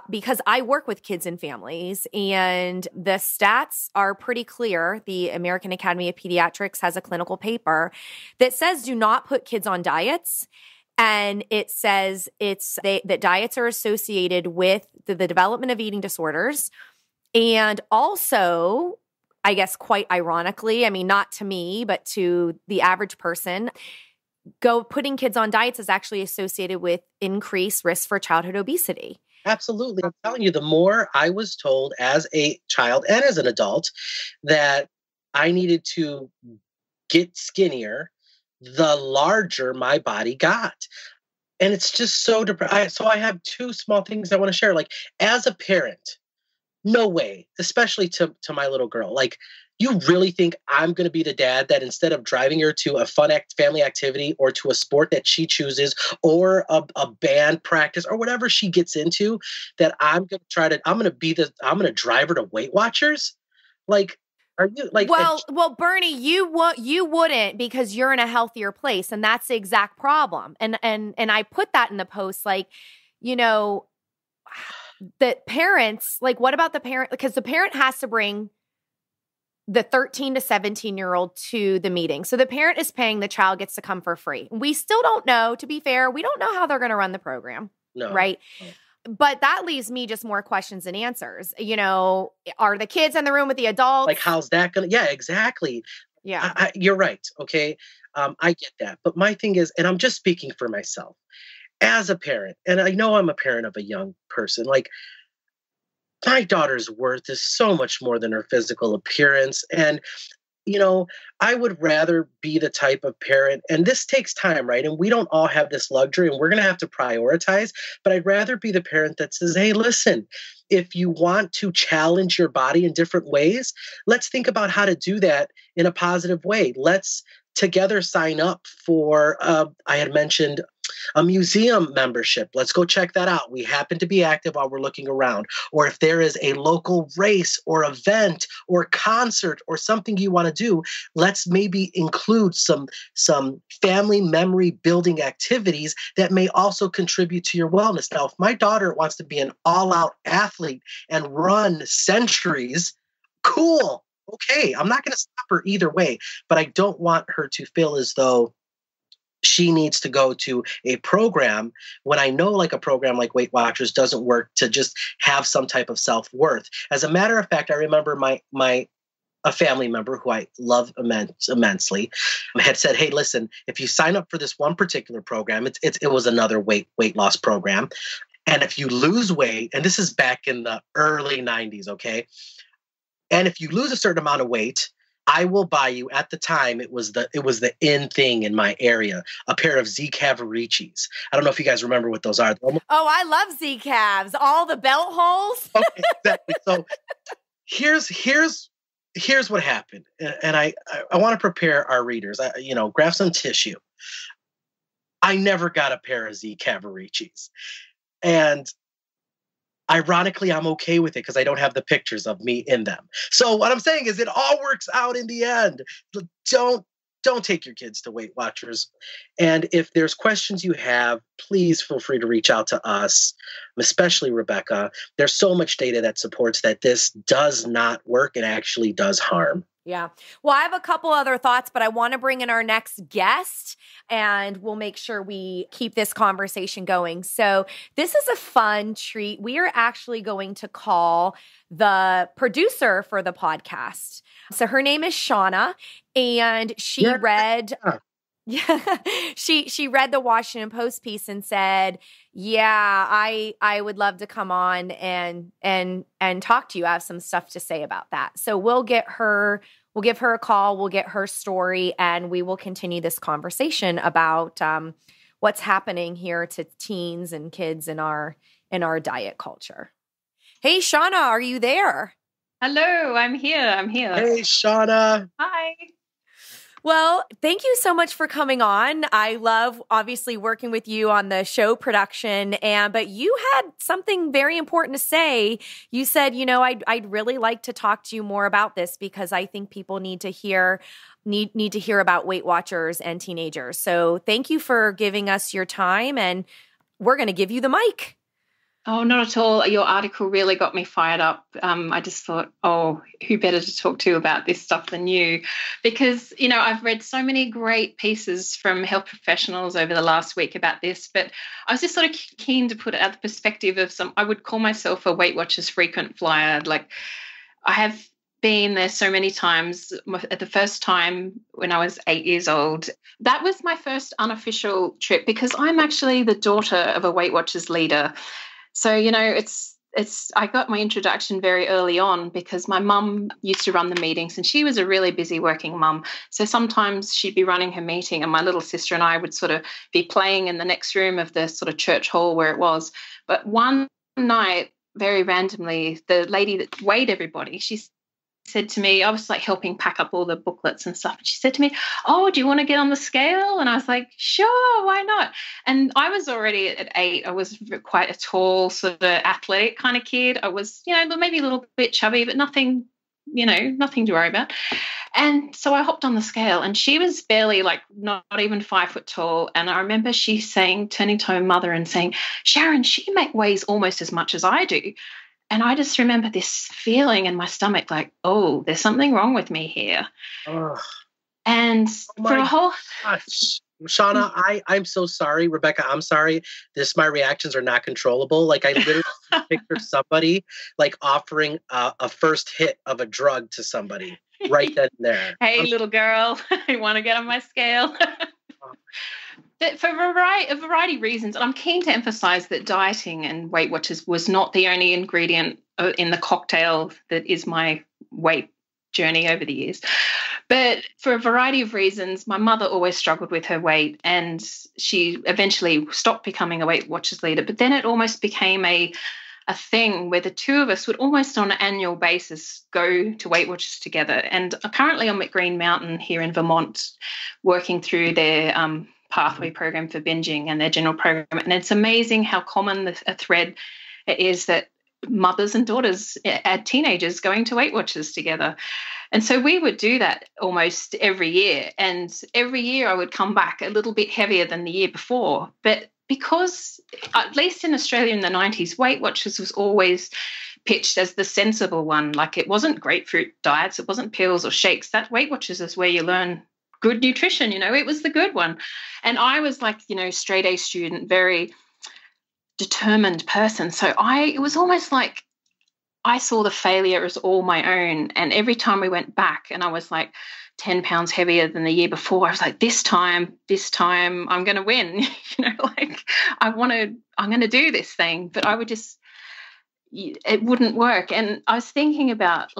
because I work with kids and families, and the stats are pretty clear. The American Academy of Pediatrics has a clinical paper that says do not put kids on diets. And it says that diets are associated with the development of eating disorders. And also, I guess quite ironically, I mean, not to me, but to the average person, putting kids on diets is actually associated with increased risk for childhood obesity. Absolutely. I'm telling you, the more I was told as a child and as an adult that I needed to get skinnier, the larger my body got. And it's just so depressing. So I have two small things I want to share. Like, as a parent, no way, especially to my little girl. Like, you really think I'm going to be the dad that instead of driving her to a fun family activity or to a sport that she chooses or a band practice or whatever she gets into, that I'm going to drive her to Weight Watchers? Like, are you like, well, Bernie, you wouldn't, because you're in a healthier place. And that's the exact problem. And I put that in the post, like, that parents, like, what about the parent? Because the parent has to bring the 13 to 17-year-old to the meeting. So the parent is paying, the child gets to come for free. We still don't know, to be fair, we don't know how they're going to run the program. No. Right? No. But that leaves me just more questions than answers. Are the kids in the room with the adults? Like, how's that going to, yeah, exactly. Yeah. You're right. Okay. I get that. But my thing is, and I'm just speaking for myself as a parent, and I know I'm a parent of a young person, like, my daughter's worth is so much more than her physical appearance. And, I would rather be the type of parent, and this takes time, right? And we don't all have this luxury, and we're going to have to prioritize, but I'd rather be the parent that says, hey, listen, if you want to challenge your body in different ways, let's think about how to do that in a positive way. Let's together sign up for, I had mentioned a museum membership. Let's go check that out. We happen to be active while we're looking around. Or if there is a local race or event or concert or something you want to do, let's maybe include some family memory building activities that may also contribute to your wellness. Now, if my daughter wants to be an all-out athlete and run centuries, cool. Okay, I'm not going to stop her either way, but I don't want her to feel as though she needs to go to a program when I know, like, a program like Weight Watchers doesn't work to just have some type of self-worth. As a matter of fact, I remember a family member who I love immensely had said, hey, listen, if you sign up for this one particular program, it was another weight loss program. And if you lose weight, and this is back in the early 90s, okay? And if you lose a certain amount of weight, I will buy you, at the time, it was the in thing in my area, a pair of Z Cavaricis. I don't know if you guys remember what those are. Oh, I love Z Cavs. All the belt holes. Okay, exactly. So here's what happened. And I want to prepare our readers, grab some tissue. I never got a pair of Z Cavaricis. And ironically, I'm okay with it because I don't have the pictures of me in them. So what I'm saying is it all works out in the end. Don't take your kids to Weight Watchers. And if there's questions you have, please feel free to reach out to us, especially Rebecca. There's so much data that supports that this does not work and actually does harm. Yeah. Well, I have a couple other thoughts, but I want to bring in our next guest, and we'll make sure we keep this conversation going. So this is a fun treat. We are actually going to call the producer for the podcast. So her name is Shauna, and she read Yeah. She read the Washington Post piece and said, "Yeah, I would love to come on and talk to you. I have some stuff to say about that." So we'll give her a call, we'll get her story, and we will continue this conversation about what's happening here to teens and kids in our diet culture. Hey, Shauna, are you there? Hello, I'm here. Hey, Shauna. Hi. Well, thank you so much for coming on. I love obviously working with you on the show production, but you had something very important to say. You said, I'd really like to talk to you more about this because I think people need to hear about Weight Watchers and teenagers. So thank you for giving us your time, and we're going to give you the mic. Oh, not at all. Your article really got me fired up. I just thought, who better to talk to about this stuff than you? Because, I've read so many great pieces from health professionals over the last week about this, but I was just sort of keen to put it at the perspective of I would call myself a Weight Watchers frequent flyer. Like, I have been there so many times. At the first time when I was 8 years old, that was my first unofficial trip because I'm actually the daughter of a Weight Watchers leader. So, I got my introduction very early on because my mum used to run the meetings and she was a really busy working mum. So sometimes she'd be running her meeting and my little sister and I would sort of be playing in the next room of the sort of church hall where it was. But one night, very randomly, the lady that weighed everybody, she said to me, I was like helping pack up all the booklets and stuff. And she said to me, "Oh, do you want to get on the scale?" And I was like, "Sure, why not?" And I was already at 8. I was quite a tall, sort of athletic kind of kid. I was, maybe a little bit chubby, but nothing to worry about. And so I hopped on the scale and she was barely not even 5 foot tall. And I remember she saying, turning to her mother and saying, "Sharon, she weighs almost as much as I do." And I just remember this feeling in my stomach like, oh, there's something wrong with me here. Ugh. And for a whole... Gosh. Shauna, I'm so sorry. Rebecca, I'm sorry. My reactions are not controllable. Like, I literally picture somebody offering a first hit of a drug to somebody right then and there. Hey, little girl, you want to get on my scale? For a variety of reasons, and I'm keen to emphasize that dieting and Weight Watchers was not the only ingredient in the cocktail that is my weight journey over the years. But for a variety of reasons, my mother always struggled with her weight and she eventually stopped becoming a Weight Watchers leader. But then it almost became a thing where the two of us would almost on an annual basis go to Weight Watchers together. And currently I'm at Green Mountain here in Vermont working through their pathway program for binging and their general program. And it's amazing how common a thread it is that mothers and daughters, teenagers going to Weight Watchers together. And so we would do that almost every year. And every year I would come back a little bit heavier than the year before. But because, at least in Australia in the 90s, Weight Watchers was always pitched as the sensible one. Like, it wasn't grapefruit diets, it wasn't pills or shakes. That Weight Watchers is where you learn good nutrition, it was the good one. And I was straight A student, very determined person. So it was almost like I saw the failure as all my own. And every time we went back and I was 10 pounds heavier than the year before, I was like, this time I'm going to win, I'm going to do this thing. But I would it wouldn't work. And I was thinking about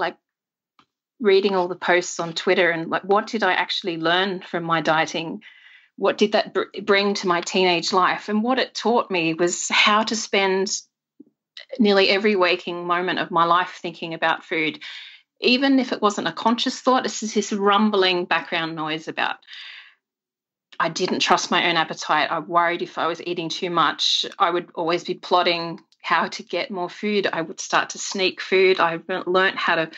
reading all the posts on Twitter and what did I actually learn from my dieting? What did that bring to my teenage life? And what it taught me was how to spend nearly every waking moment of my life thinking about food, even if it wasn't a conscious thought. It's just this rumbling background noise about I didn't trust my own appetite. I worried if I was eating too much. I would always be plotting how to get more food. I would start to sneak food. I learned how to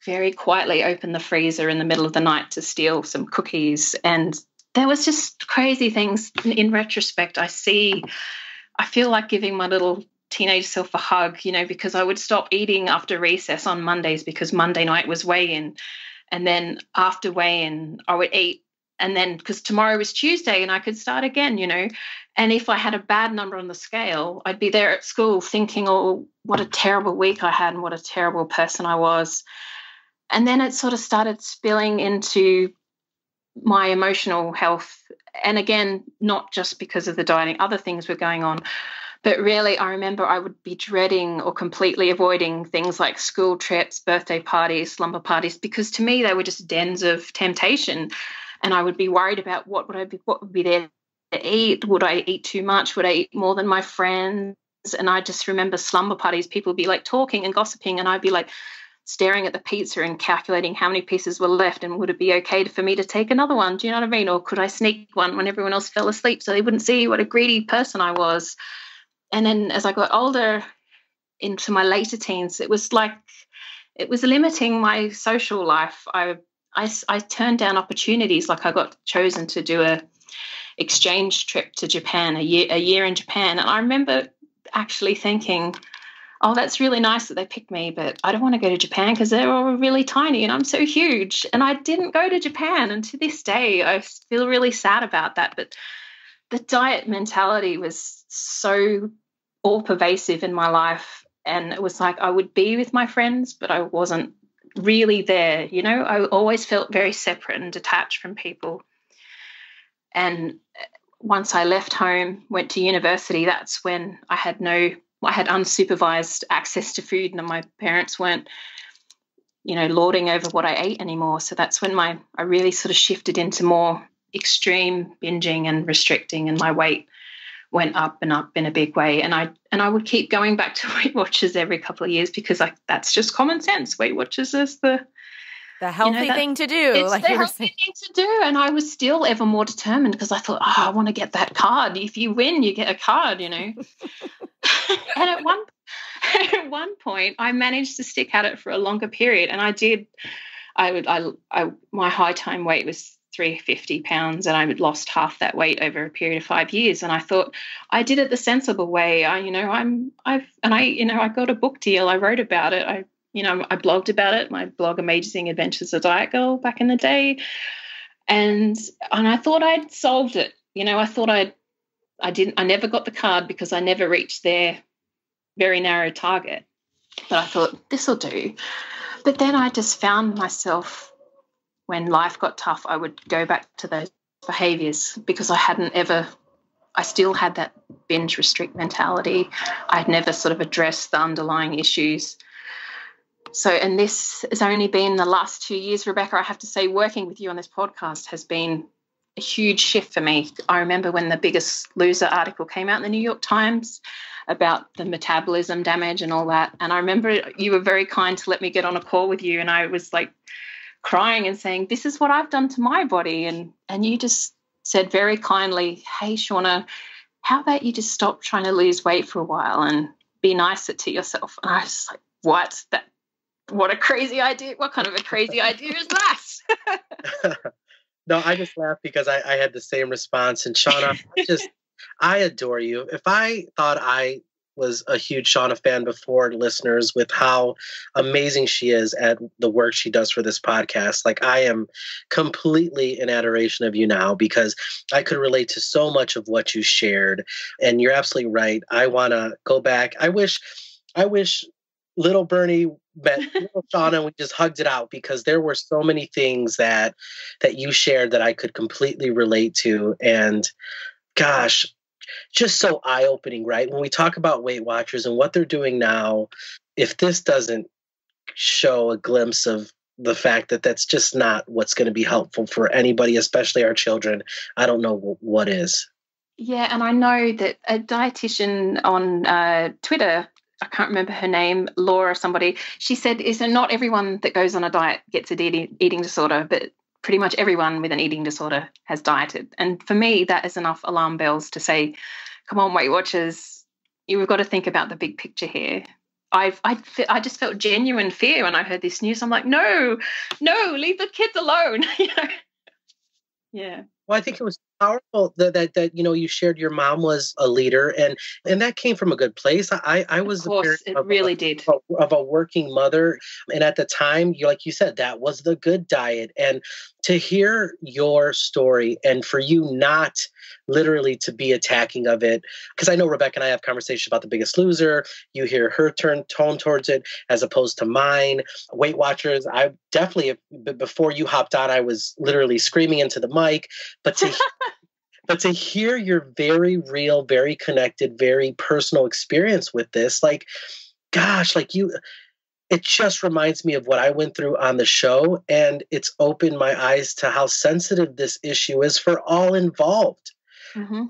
very quietly open the freezer in the middle of the night to steal some cookies. And there was just crazy things. In retrospect, I feel like giving my little teenage self a hug, because I would stop eating after recess on Mondays because Monday night was weigh-in. And then after weigh-in, I would eat. And then because tomorrow was Tuesday and I could start again, And if I had a bad number on the scale, I'd be there at school thinking, oh, what a terrible week I had and what a terrible person I was. And then it sort of started spilling into my emotional health, and again, not just because of the dieting, other things were going on. But really, I remember I would be dreading or completely avoiding things like school trips, birthday parties, slumber parties, because to me they were just dens of temptation. And I would be worried about what would be there to eat. Would I eat too much? Would I eat more than my friends? And I just remember slumber parties, people would be like talking and gossiping, and I'd be like staring at the pizza and calculating how many pieces were left, and would it be okay for me to take another one? Do you know what I mean? Or could I sneak one when everyone else fell asleep so they wouldn't see what a greedy person I was? And then as I got older into my later teens, it was limiting my social life. I turned down opportunities. Like I got chosen to do a exchange trip to Japan, a year in Japan. And I remember actually thinking, oh, that's really nice that they picked me, but I don't want to go to Japan because they're all really tiny and I'm so huge. And I didn't go to Japan. And to this day, I feel really sad about that. But the diet mentality was so all pervasive in my life. And it was like I would be with my friends, but I wasn't really there. You know, I always felt very separate and detached from people. And once I left home, went to university, that's when I had unsupervised access to food, and my parents weren't, lording over what I ate anymore. So that's when I really sort of shifted into more extreme binging and restricting, and my weight went up and up in a big way. And I would keep going back to Weight Watchers every couple of years because that's just common sense. Weight Watchers is the healthy thing to do. It's the healthy thing to do. And I was still ever more determined because I thought, I want to get that card. If you win, you get a card, And at one point, I managed to stick at it for a longer period. And I did. My high time weight was 350 pounds, and I had lost half that weight over a period of 5 years. And I thought I did it the sensible way. I got a book deal. I wrote about it. I blogged about it. My blog, Amazing Adventures of Diet Girl, back in the day. And I thought I'd solved it. I thought I never got the card because I never reached their very narrow target. But I thought, this will do. But then I just found myself, when life got tough, I would go back to those behaviours because I still had that binge restrict mentality. I'd never sort of addressed the underlying issues. So, and this has only been the last 2 years, Rebecca, I have to say, working with you on this podcast has been a huge shift for me. I remember when the Biggest Loser article came out in the New York Times about the metabolism damage and all that. And I remember you were very kind to let me get on a call with you, and I was like crying and saying, this is what I've done to my body. And you just said very kindly, hey, Shauna, how about you just stop trying to lose weight for a while and be nicer to yourself? And I was like, what a crazy idea. What kind of a crazy idea is that? No, I just laughed because I had the same response. And Shauna, I adore you. If I thought I was a huge Shauna fan before, listeners, with how amazing she is at the work she does for this podcast, like I am completely in adoration of you now because I could relate to so much of what you shared. And you're absolutely right. I want to go back. I wish little Bernie met little Shauna and we just hugged it out because there were so many things that you shared that I could completely relate to. And gosh, just so eye-opening, right? When we talk about Weight Watchers and what they're doing now, if this doesn't show a glimpse of the fact that that's just not what's going to be helpful for anybody, especially our children, I don't know what is. Yeah, and I know that a dietitian on Twitter, I can't remember her name, Laura or somebody, she said, not everyone that goes on a diet gets an eating disorder, but pretty much everyone with an eating disorder has dieted. And for me, that is enough alarm bells to say, come on, Weight Watchers, you've got to think about the big picture here. I just felt genuine fear when I heard this news. I'm like, no, leave the kids alone. Yeah. Well, I think it was powerful that you shared your mom was a leader and that came from a good place. I was of course, it really did. Of a working mother. And at the time, like you said, that was the good diet. And to hear your story and for you not literally to be attacking of it. Because I know Rebecca and I have conversations about The Biggest Loser. You hear her tone towards it as opposed to mine. Weight Watchers, I definitely, before you hopped on, I was literally screaming into the mic. But to hear your very real, very connected, very personal experience with this, like, gosh, like it just reminds me of what I went through on the show, and it's opened my eyes to how sensitive this issue is for all involved. Mm-hmm.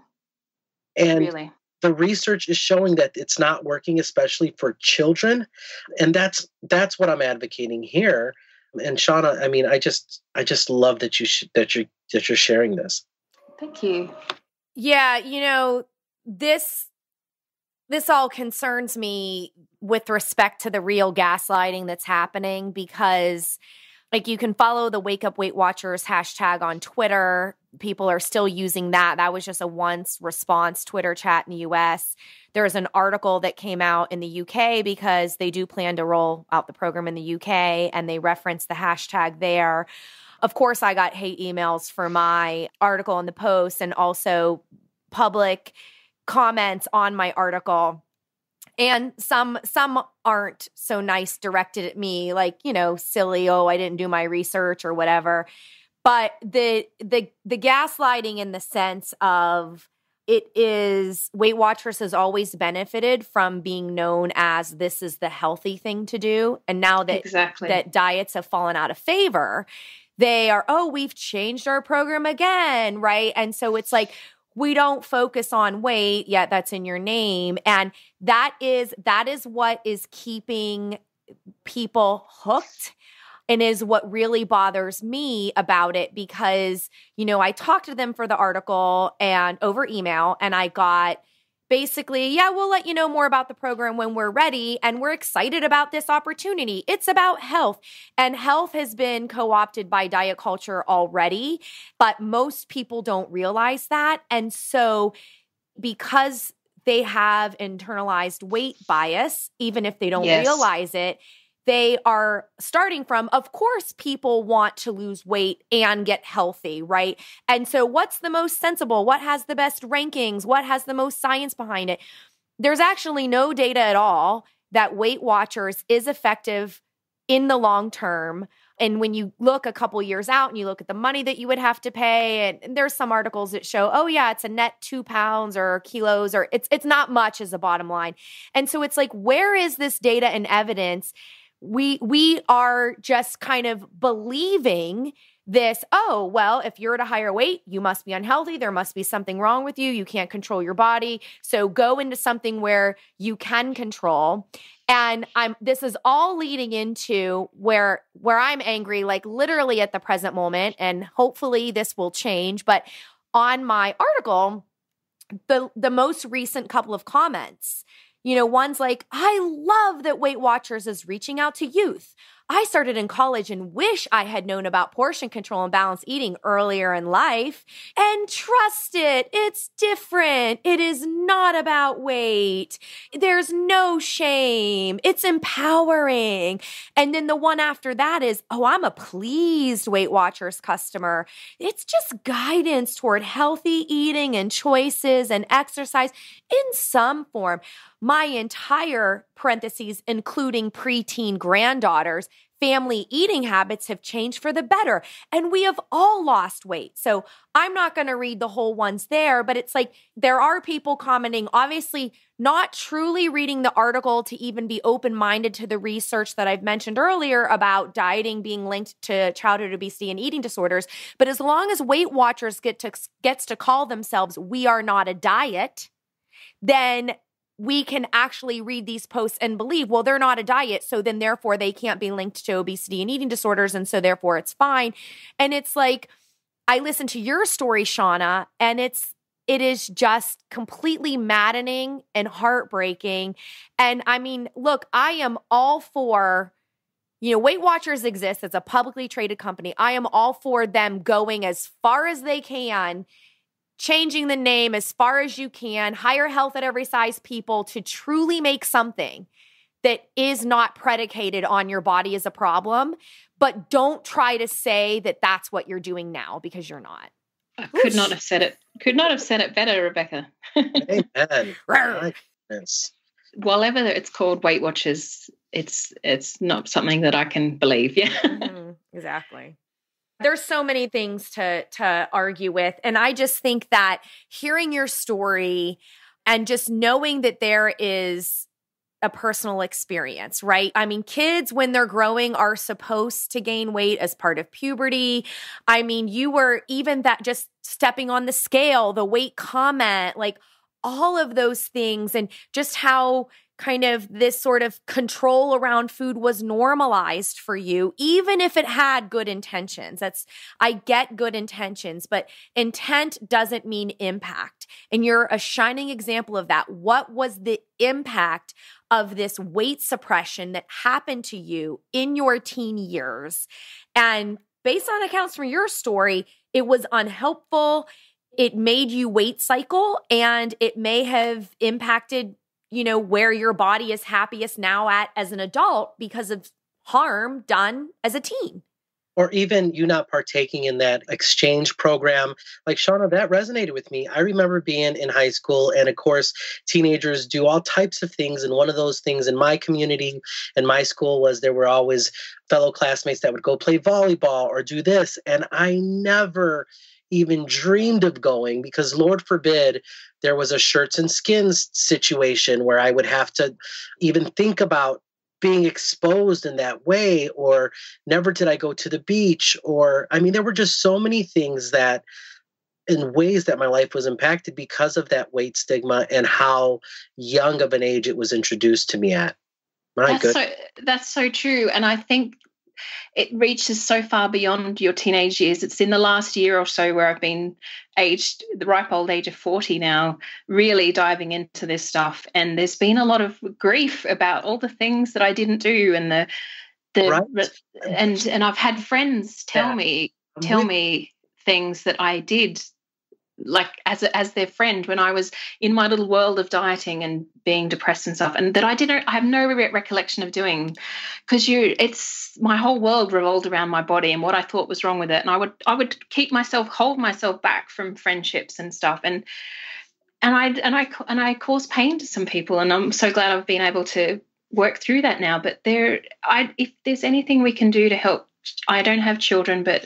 And really, the research is showing that it's not working, especially for children, and that's what I'm advocating here. And Shauna, I mean, I just love that you're sharing this. Thank you. Yeah, this all concerns me with respect to the real gaslighting that's happening, because like you can follow the Wake Up Weight Watchers hashtag on Twitter. People are still using that. That was just a once response Twitter chat in the US. There's an article that came out in the UK because they do plan to roll out the program in the UK, and they reference the hashtag there. Of course, I got hate emails for my article in the Post, and also public comments on my article. And some aren't so nice directed at me, like, silly, oh, I didn't do my research or whatever. But the gaslighting in the sense of Weight Watchers has always benefited from being known as this is the healthy thing to do. And now that diets have fallen out of favor, they are, oh, we've changed our program again, right? And so it's like, we don't focus on weight, yet that's in your name. And that is what is keeping people hooked, and is what really bothers me about it, because, I talked to them for the article and over email, and I got basically, yeah, we'll let you know more about the program when we're ready, and we're excited about this opportunity. It's about health, and health has been co-opted by diet culture already, but most people don't realize that. And so because they have internalized weight bias, even if they don't realize it, they are starting from, of course, people want to lose weight and get healthy, right? And so what's the most sensible? What has the best rankings? What has the most science behind it? There's actually no data at all that Weight Watchers is effective in the long term. And when you look a couple years out and you look at the money that you would have to pay, and there's some articles that show, oh yeah, it's a net 2 pounds or kilos, or it's not much as a bottom line. And so it's like, where is this data and evidence? We are just kind of believing this, oh, well, if you're at a higher weight, you must be unhealthy. There must be something wrong with you. You can't control your body. So go into something where you can control. And this is all leading into where I'm angry, like literally at the present moment, and hopefully this will change. But on my article, the most recent couple of comments, one's like, I love that Weight Watchers is reaching out to youth. I started in college and wish I had known about portion control and balanced eating earlier in life. And trust it, it's different. It is not about weight. There's no shame. It's empowering. And then the one after that is, oh, I'm a pleased Weight Watchers customer. It's just guidance toward healthy eating and choices and exercise in some form. My entire parentheses, including preteen granddaughters, family eating habits have changed for the better. And we have all lost weight. So I'm not going to read the whole ones there, but it's like there are people commenting, obviously not truly reading the article to even be open-minded to the research that I've mentioned earlier about dieting being linked to childhood obesity and eating disorders. But as long as Weight Watchers gets to call themselves, we are not a diet, then we can actually read these posts and believe, well, they're not a diet, so then therefore they can't be linked to obesity and eating disorders, and so therefore it's fine. And it's like, I listened to your story, Shauna, and it is just completely maddening and heartbreaking. And I mean, look, I am all for, Weight Watchers exists as a publicly traded company. I am all for them going as far as they can, changing the name as far as you can, hire health at every size people to truly make something that is not predicated on your body as a problem. But don't try to say that that's what you're doing now, because you're not. I could not have said it. Could not have said it better, Rebecca. Amen. My goodness. Whatever it's called, Weight Watchers, it's not something that I can believe. Yeah. Mm-hmm. Exactly. There's so many things to argue with. And I just think that hearing your story and just knowing that there is a personal experience, right? I mean, kids, when they're growing, are supposed to gain weight as part of puberty. I mean, you were even that just stepping on the scale, the weight comment, like all of those things, and just how kind of this sort of control around food was normalized for you, even if it had good intentions. I get good intentions, but intent doesn't mean impact. And you're a shining example of that. What was the impact of this weight suppression that happened to you in your teen years? And based on accounts from your story, it was unhelpful. It made you weight cycle, and it may have impacted where your body is happiest now at as an adult because of harm done as a teen. Or even you not partaking in that exchange program. Like, Shauna, that resonated with me. I remember being in high school, and of course, teenagers do all types of things. And one of those things in my community, in my school, was there were always fellow classmates that would go play volleyball or do this. And I never even dreamed of going, because Lord forbid there was a shirts and skins situation where I would have to even think about being exposed in that way. Or never did I go to the beach, or I mean, there were just so many things that in ways that my life was impacted because of that weight stigma and how young of an age it was introduced to me at. That's so true. And I think it reaches so far beyond your teenage years. It's in the last year or so where I've been the ripe old age of 40 now, really diving into this stuff. And there's been a lot of grief about all the things that I didn't do, and right. and I've had friends tell me things that I did, like as their friend, when I was in my little world of dieting and being depressed and stuff, and that I have no recollection of doing, because my whole world revolved around my body and what I thought was wrong with it, and I would hold myself back from friendships and stuff, and I caused pain to some people, and I'm so glad I've been able to work through that now. But if there's anything we can do to help, I don't have children, but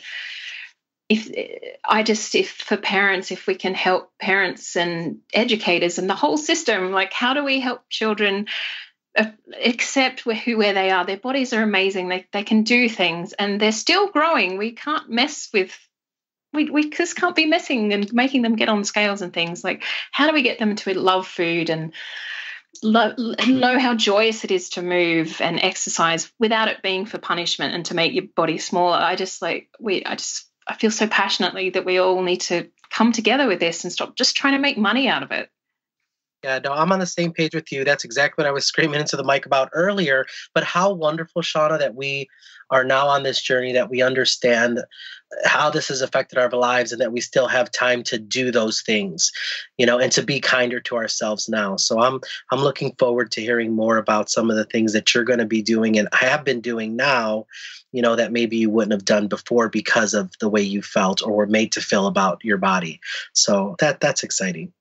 if for parents, if we can help parents and educators and the whole system, like, how do we help children accept where they are? Their bodies are amazing. They can do things, and they're still growing. We can't mess with, we just can't be messing and making them get on scales and things. Like, how do we get them to love food and know how joyous it is to move and exercise without it being for punishment and to make your body smaller? I feel so passionately that we all need to come together with this and stop just trying to make money out of it. Yeah, no, I'm on the same page with you. That's exactly what I was screaming into the mic about earlier. But how wonderful, Shauna, that we are now on this journey, that we understand how this has affected our lives, and that we still have time to do those things, and to be kinder to ourselves now. So I'm looking forward to hearing more about some of the things that you're going to be doing and have been doing now, that maybe you wouldn't have done before because of the way you felt or were made to feel about your body. So that's exciting.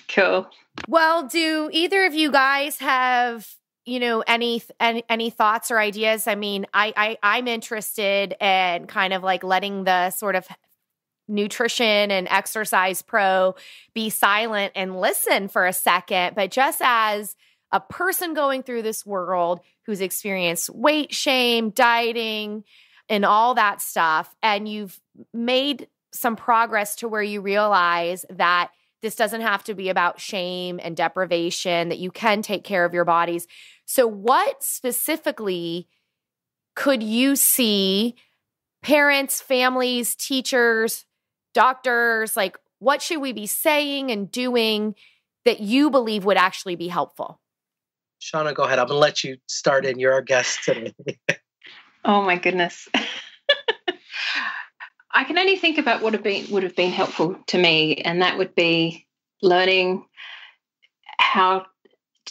Cool. Well, do either of you guys have, any thoughts or ideas? I mean, I'm interested in kind of like letting the sort of nutrition and exercise pro be silent and listen for a second. But just as a person going through this world who's experienced weight shame, dieting, and all that stuff, and you've made some progress to where you realize that this doesn't have to be about shame and deprivation, that you can take care of your bodies. So what specifically could you see parents, families, teachers, doctors, like, what should we be saying and doing that you believe would actually be helpful? Shauna, go ahead. I'm going to let you start in. You're our guest today. Oh my goodness. I can only think about what would have been helpful to me, and that would be learning how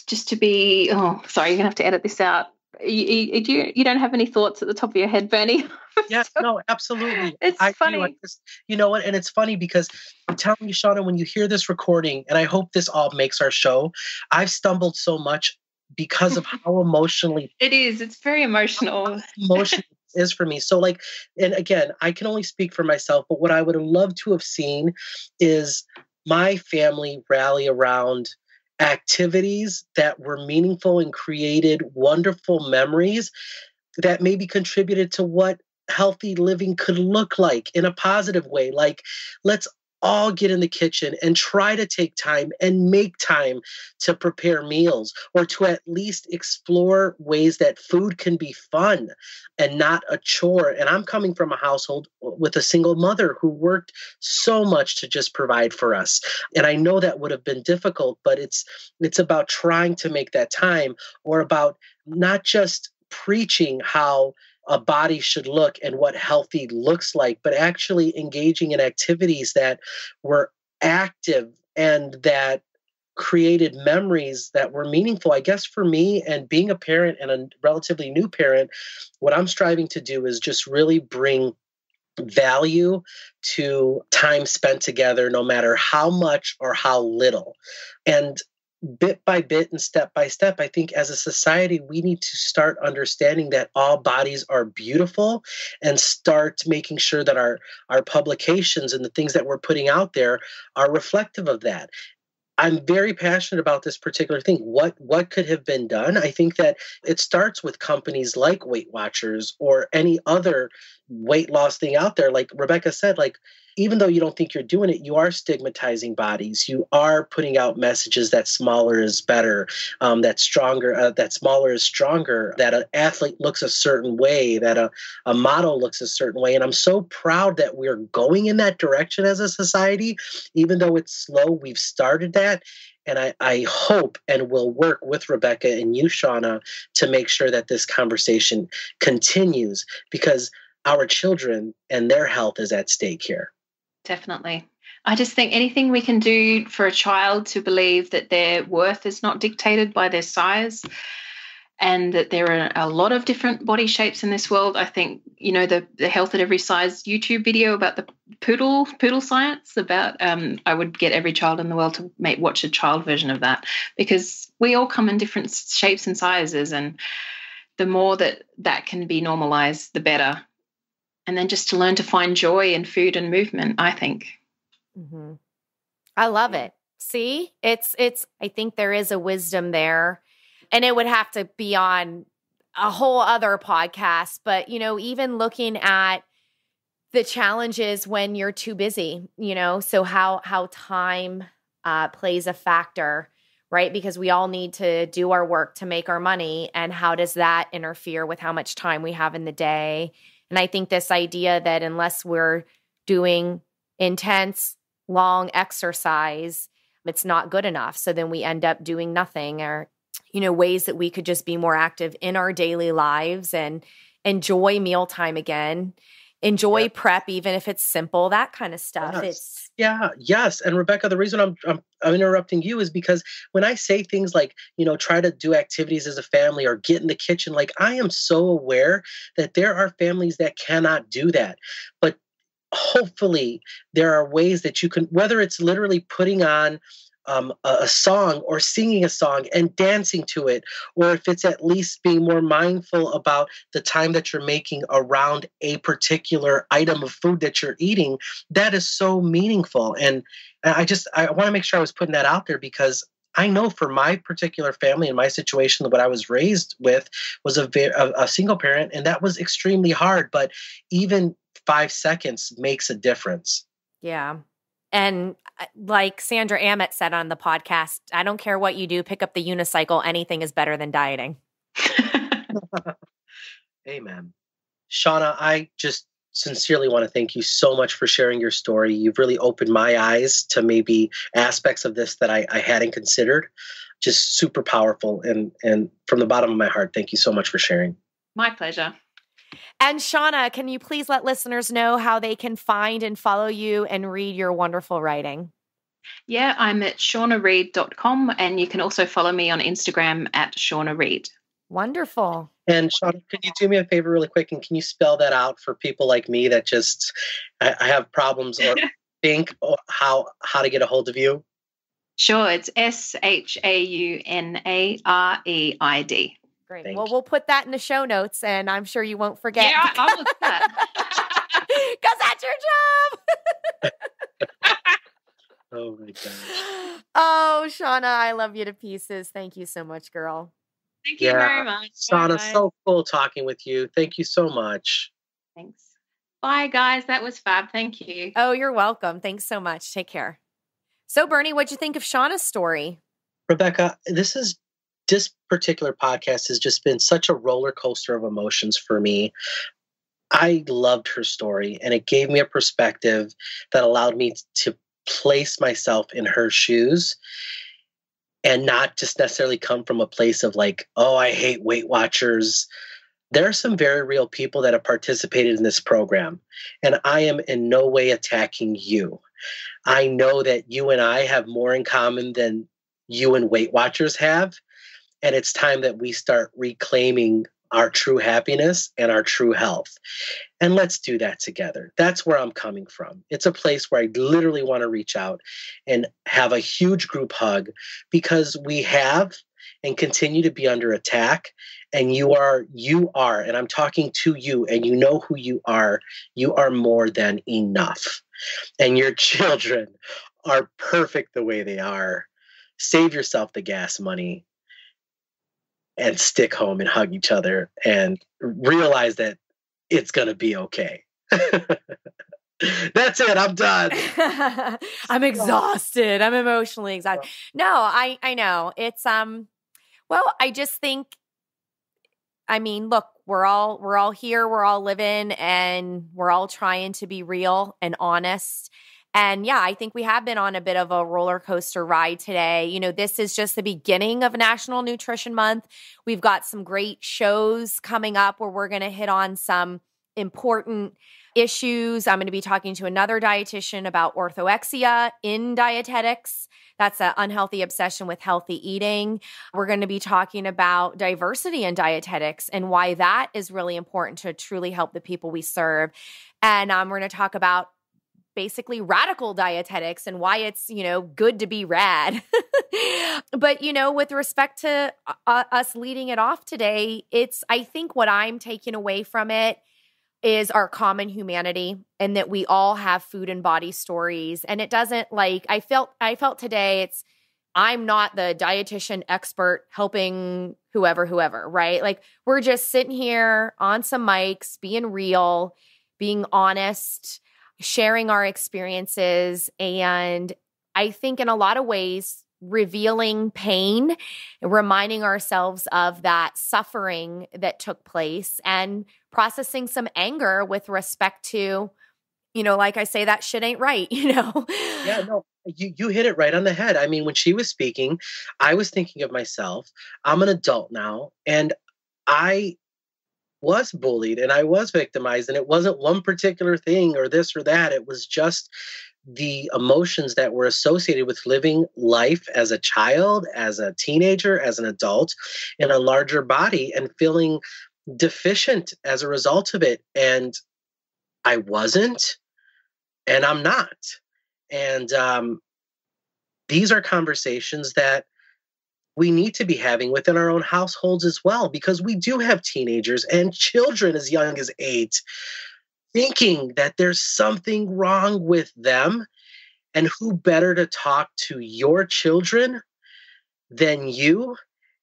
just to be, sorry, you're going to have to edit this out. You don't have any thoughts at the top of your head, Bernie? Yes, no, absolutely. It's funny. You know what? And it's funny because I'm telling you, Shauna, when you hear this recording, and I hope this all makes our show, I've stumbled so much because of how emotionally it is. It's very emotional. Emotional is for me. So like, and again, I can only speak for myself, but what I would have loved to have seen is my family rally around activities that were meaningful and created wonderful memories that maybe contributed to what healthy living could look like in a positive way. Like, let's all get in the kitchen and try to take time and make time to prepare meals, or to at least explore ways that food can be fun and not a chore. And I'm coming from a household with a single mother who worked so much to just provide for us. And I know that would have been difficult, but it's about trying to make that time, or about not just preaching how a body should look and what healthy looks like, but actually engaging in activities that were active and that created memories that were meaningful. I guess for me, and being a parent and a relatively new parent, what I'm striving to do is just really bring value to time spent together, no matter how much or how little. And bit by bit and step by step, I think as a society, we need to start understanding that all bodies are beautiful, and start making sure that our publications and the things that we're putting out there are reflective of that. I'm very passionate about this particular thing. What could have been done? I think that it starts with companies like Weight Watchers or any other weight loss thing out there. Like Rebecca said, like, even though you don't think you're doing it, you are stigmatizing bodies. You are putting out messages that smaller is better, that smaller is stronger, that an athlete looks a certain way, that a model looks a certain way. And I'm so proud that we're going in that direction as a society. Even though it's slow, we've started that. And I hope and will work with Rebecca and you, Shauna, to make sure that this conversation continues, because our children and their health is at stake here. Definitely. I just think anything we can do for a child to believe that their worth is not dictated by their size, and that there are a lot of different body shapes in this world. I think, the Health at Every Size YouTube video about the poodle science, about I would get every child in the world to watch a child version of that, because we all come in different shapes and sizes, and the more that can be normalized, the better. And then just to learn to find joy in food and movement, I think. Mm-hmm. I love it. See, it's, I think there is a wisdom there, and it would have to be on a whole other podcast, but, even looking at the challenges when you're too busy, so how time plays a factor, right? Because we all need to do our work to make our money. And how does that interfere with how much time we have in the day? And I think this idea that unless we're doing intense, long exercise, it's not good enough. So then we end up doing nothing, or, ways that we could just be more active in our daily lives and enjoy mealtime again, enjoy prep, even if it's simple, that kind of stuff. Yes. And Rebecca, the reason I'm interrupting you is because when I say things like, try to do activities as a family or get in the kitchen, like, I am so aware that there are families that cannot do that. But hopefully there are ways that you can, whether it's literally putting on a song or singing a song and dancing to it, or if it's at least being more mindful about the time that you're making around a particular item of food that you're eating, that is so meaningful. And I want to make sure I was putting that out there, because I know for my particular family and my situation, what I was raised with was a single parent, and that was extremely hard, but even 5 seconds makes a difference. Yeah. And like Sandra Ament said on the podcast, I don't care what you do, pick up the unicycle. Anything is better than dieting. Amen. Shauna, I just sincerely want to thank you so much for sharing your story. You've really opened my eyes to maybe aspects of this that I hadn't considered. Just super powerful. And from the bottom of my heart, thank you so much for sharing. My pleasure. And Shauna, can you please let listeners know how they can find and follow you and read your wonderful writing? Yeah, I'm at shaunareed.com, and you can also follow me on Instagram at shaunareed. Wonderful. And Shauna, could you do me a favor really quick? And can you spell that out for people like me that just I have problems or think how to get a hold of you? Sure. It's SHAUNAREID. Great. Well, we'll put that in the show notes, and I'm sure you won't forget. Yeah, I will. Because that's your job. Oh my gosh. Oh, Shauna, I love you to pieces. Thank you so much, girl. Thank you very much. Shauna, so cool talking with you. Thank you so much. Thanks. Bye, guys. That was fab. Thank you. Oh, you're welcome. Thanks so much. Take care. So, Bernie, what'd you think of Shauna's story? Rebecca, this particular podcast has just been such a roller coaster of emotions for me. I loved her story, and it gave me a perspective that allowed me to place myself in her shoes and not just necessarily come from a place of like, oh, I hate Weight Watchers. There are some very real people that have participated in this program, and I am in no way attacking you. I know that you and I have more in common than you and Weight Watchers have, and it's time that we start reclaiming our true happiness and our true health. And let's do that together. That's where I'm coming from. It's a place where I literally want to reach out and have a huge group hug, because we have and continue to be under attack. And you are, and I'm talking to you, and you know who you are more than enough. And your children are perfect the way they are. Save yourself the gas money and stick home and hug each other and realize that it's going to be okay. That's it. I'm done. I'm exhausted. I'm emotionally exhausted. No, I know. It's, well, I just think, I mean, look, we're all here, we're all living, and we're all trying to be real and honest. And yeah, I think we have been on a bit of a roller coaster ride today. You know, this is just the beginning of National Nutrition Month. We've got some great shows coming up where we're going to hit on some important issues. I'm going to be talking to another dietitian about orthorexia in dietetics. That's an unhealthy obsession with healthy eating. We're going to be talking about diversity in dietetics and why that is really important to truly help the people we serve. And we're going to talk about basically radical dietetics and why it's, good to be rad. But, with respect to us leading it off today, I think what I'm taking away from it is our common humanity, and that we all have food and body stories. And it doesn't I felt today I'm not the dietitian expert helping whoever, right? Like, we're just sitting here on some mics, being real, being honest, sharing our experiences, and I think in a lot of ways revealing pain, reminding ourselves of that suffering that took place, and processing some anger with respect to, like I say, that shit ain't right, Yeah, no, you hit it right on the head. I mean, when she was speaking, I was thinking of myself. I'm an adult now, and I was bullied and I was victimized, and it wasn't one particular thing or this or that. It was just the emotions that were associated with living life as a child, as a teenager, as an adult in a larger body, and feeling deficient as a result of it. And I wasn't, and I'm not. And these are conversations that we need to be having within our own households as well, because we do have teenagers and children as young as 8 thinking that there's something wrong with them. And who better to talk to your children than you?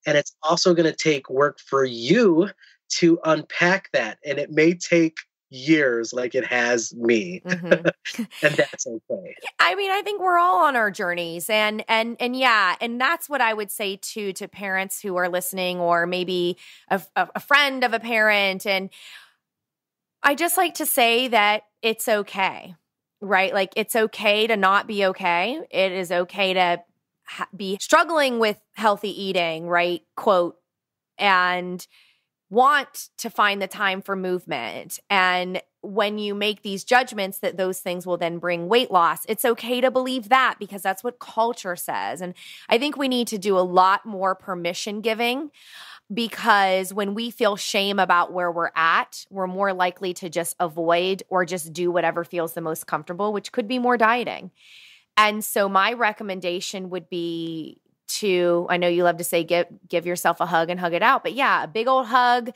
And it's also going to take work for you to unpack that. And it may take years like it has me. Mm-hmm. And that's okay. I mean, I think we're all on our journeys, and yeah, and that's what I would say to parents who are listening, or maybe a friend of a parent. And I just like to say that it's okay, right? Like, it's okay to not be okay. It is okay to be struggling with healthy eating, right? Quote, and want to find the time for movement. And when you make these judgments that those things will then bring weight loss, it's okay to believe that, because that's what culture says. And I think we need to do a lot more permission giving because when we feel shame about where we're at, we're more likely to just avoid or just do whatever feels the most comfortable, which could be more dieting. And so my recommendation would be to, I know you love to say, give yourself a hug and hug it out, but yeah, a big old hug,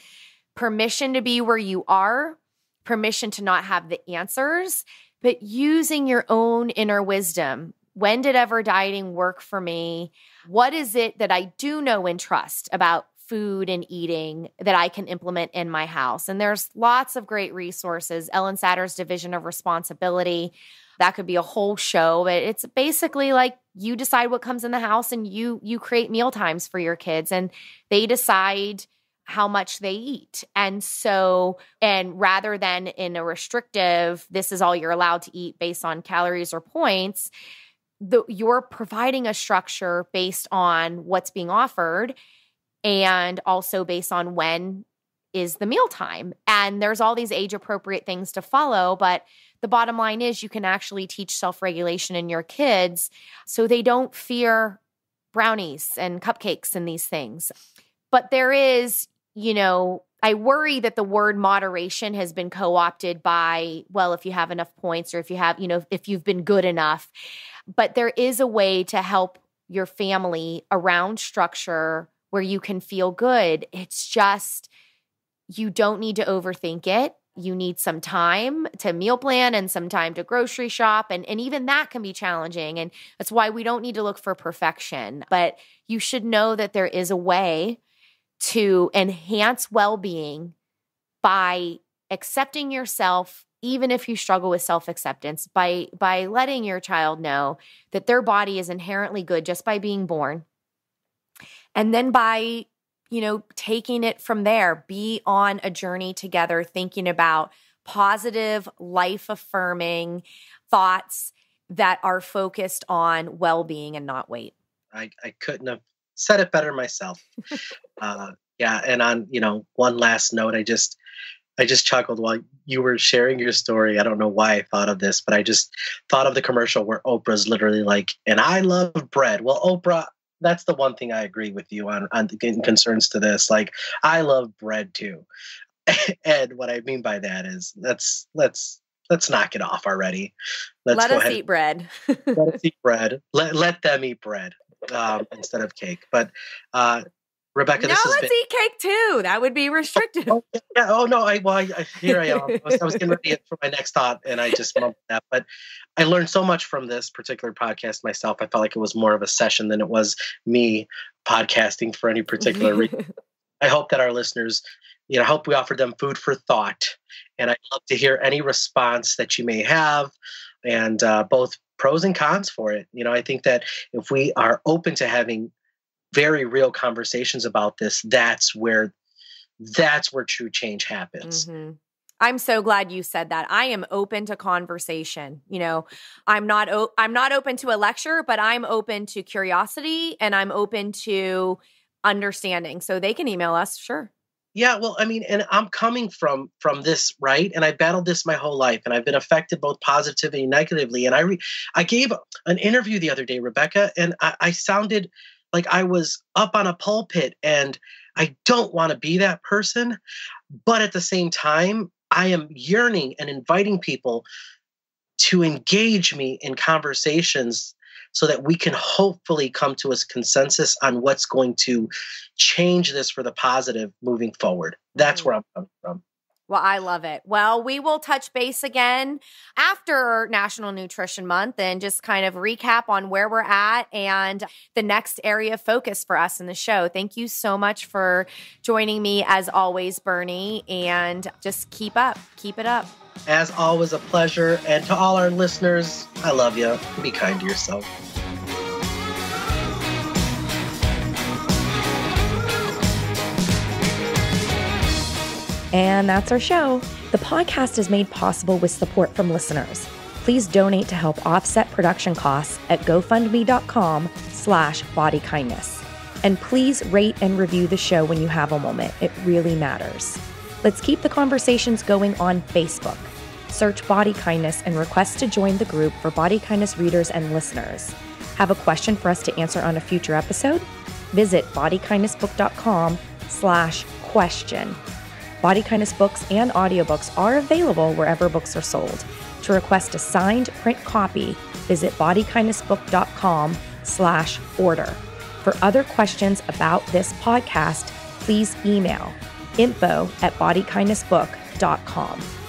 permission to be where you are, permission to not have the answers, but using your own inner wisdom. When did ever dieting work for me? What is it that I do know and trust about food and eating that I can implement in my house? And there's lots of great resources. Ellen Satter's Division of Responsibility. That could be a whole show, but it's basically like you decide what comes in the house and you create meal times for your kids and they decide how much they eat. And so, and rather than in a restrictive, this is all you're allowed to eat based on calories or points, you're providing a structure based on what's being offered and also based on when is the mealtime. And there's all these age-appropriate things to follow, but the bottom line is you can actually teach self-regulation in your kids so they don't fear brownies and cupcakes and these things. But there is, I worry that the word moderation has been co-opted by, well, if you have enough points or if you have, if you've been good enough. But there is a way to help your family around structure where you can feel good. It's just, you don't need to overthink it. You need some time to meal plan and some time to grocery shop. And even that can be challenging. And that's why we don't need to look for perfection. But you should know that there is a way to enhance well-being by accepting yourself, even if you struggle with self-acceptance, by letting your child know that their body is inherently good just by being born. And then by taking it from there, be on a journey together, thinking about positive, life-affirming thoughts that are focused on well-being and not weight. I couldn't have said it better myself. And on, one last note, I just chuckled while you were sharing your story. I don't know why I thought of this, but I just thought of the commercial where Oprah's literally like, and I love bread. Well, Oprah, that's the one thing I agree with you on in concerns to this. Like, I love bread too. And what I mean by that is let's knock it off already. Let us eat bread. Let us eat bread. Let them eat bread instead of cake. But Rebecca, let's eat cake too. That would be restrictive. Here I am. I was getting ready for my next thought, and I just mumbled that. But I learned so much from this particular podcast myself. I felt like it was more of a session than it was me podcasting for any particular reason. I hope that our listeners, I hope we offered them food for thought. And I'd love to hear any response that you may have, and both pros and cons for it. I think that if we are open to having very real conversations about this, that's where true change happens. Mm-hmm. I'm so glad you said that. I am open to conversation. I'm not open to a lecture, but I'm open to curiosity and I'm open to understanding. So they can email us, sure. Yeah, well, and I'm coming from this, right? And I battled this my whole life, and I've been affected both positively and negatively. And I gave an interview the other day, Rebecca, and I sounded like I was up on a pulpit, and I don't want to be that person. But at the same time, I am yearning and inviting people to engage me in conversations so that we can hopefully come to a consensus on what's going to change this for the positive moving forward. That's where I'm coming from. Well, I love it. Well, we will touch base again after National Nutrition Month and just kind of recap on where we're at and the next area of focus for us in the show. Thank you so much for joining me as always, Bernie, and just keep it up. As always, a pleasure. And to all our listeners, I love you. Be kind to yourself. And that's our show. The podcast is made possible with support from listeners. Please donate to help offset production costs at gofundme.com/bodykindness. And please rate and review the show when you have a moment. It really matters. Let's keep the conversations going on Facebook. Search Body Kindness and request to join the group for Body Kindness readers and listeners. Have a question for us to answer on a future episode? Visit bodykindnessbook.com body-kindness.com/question. Body Kindness books and audiobooks are available wherever books are sold. To request a signed print copy, visit bodykindnessbook.com/order. For other questions about this podcast, please email info@bodykindnessbook.com.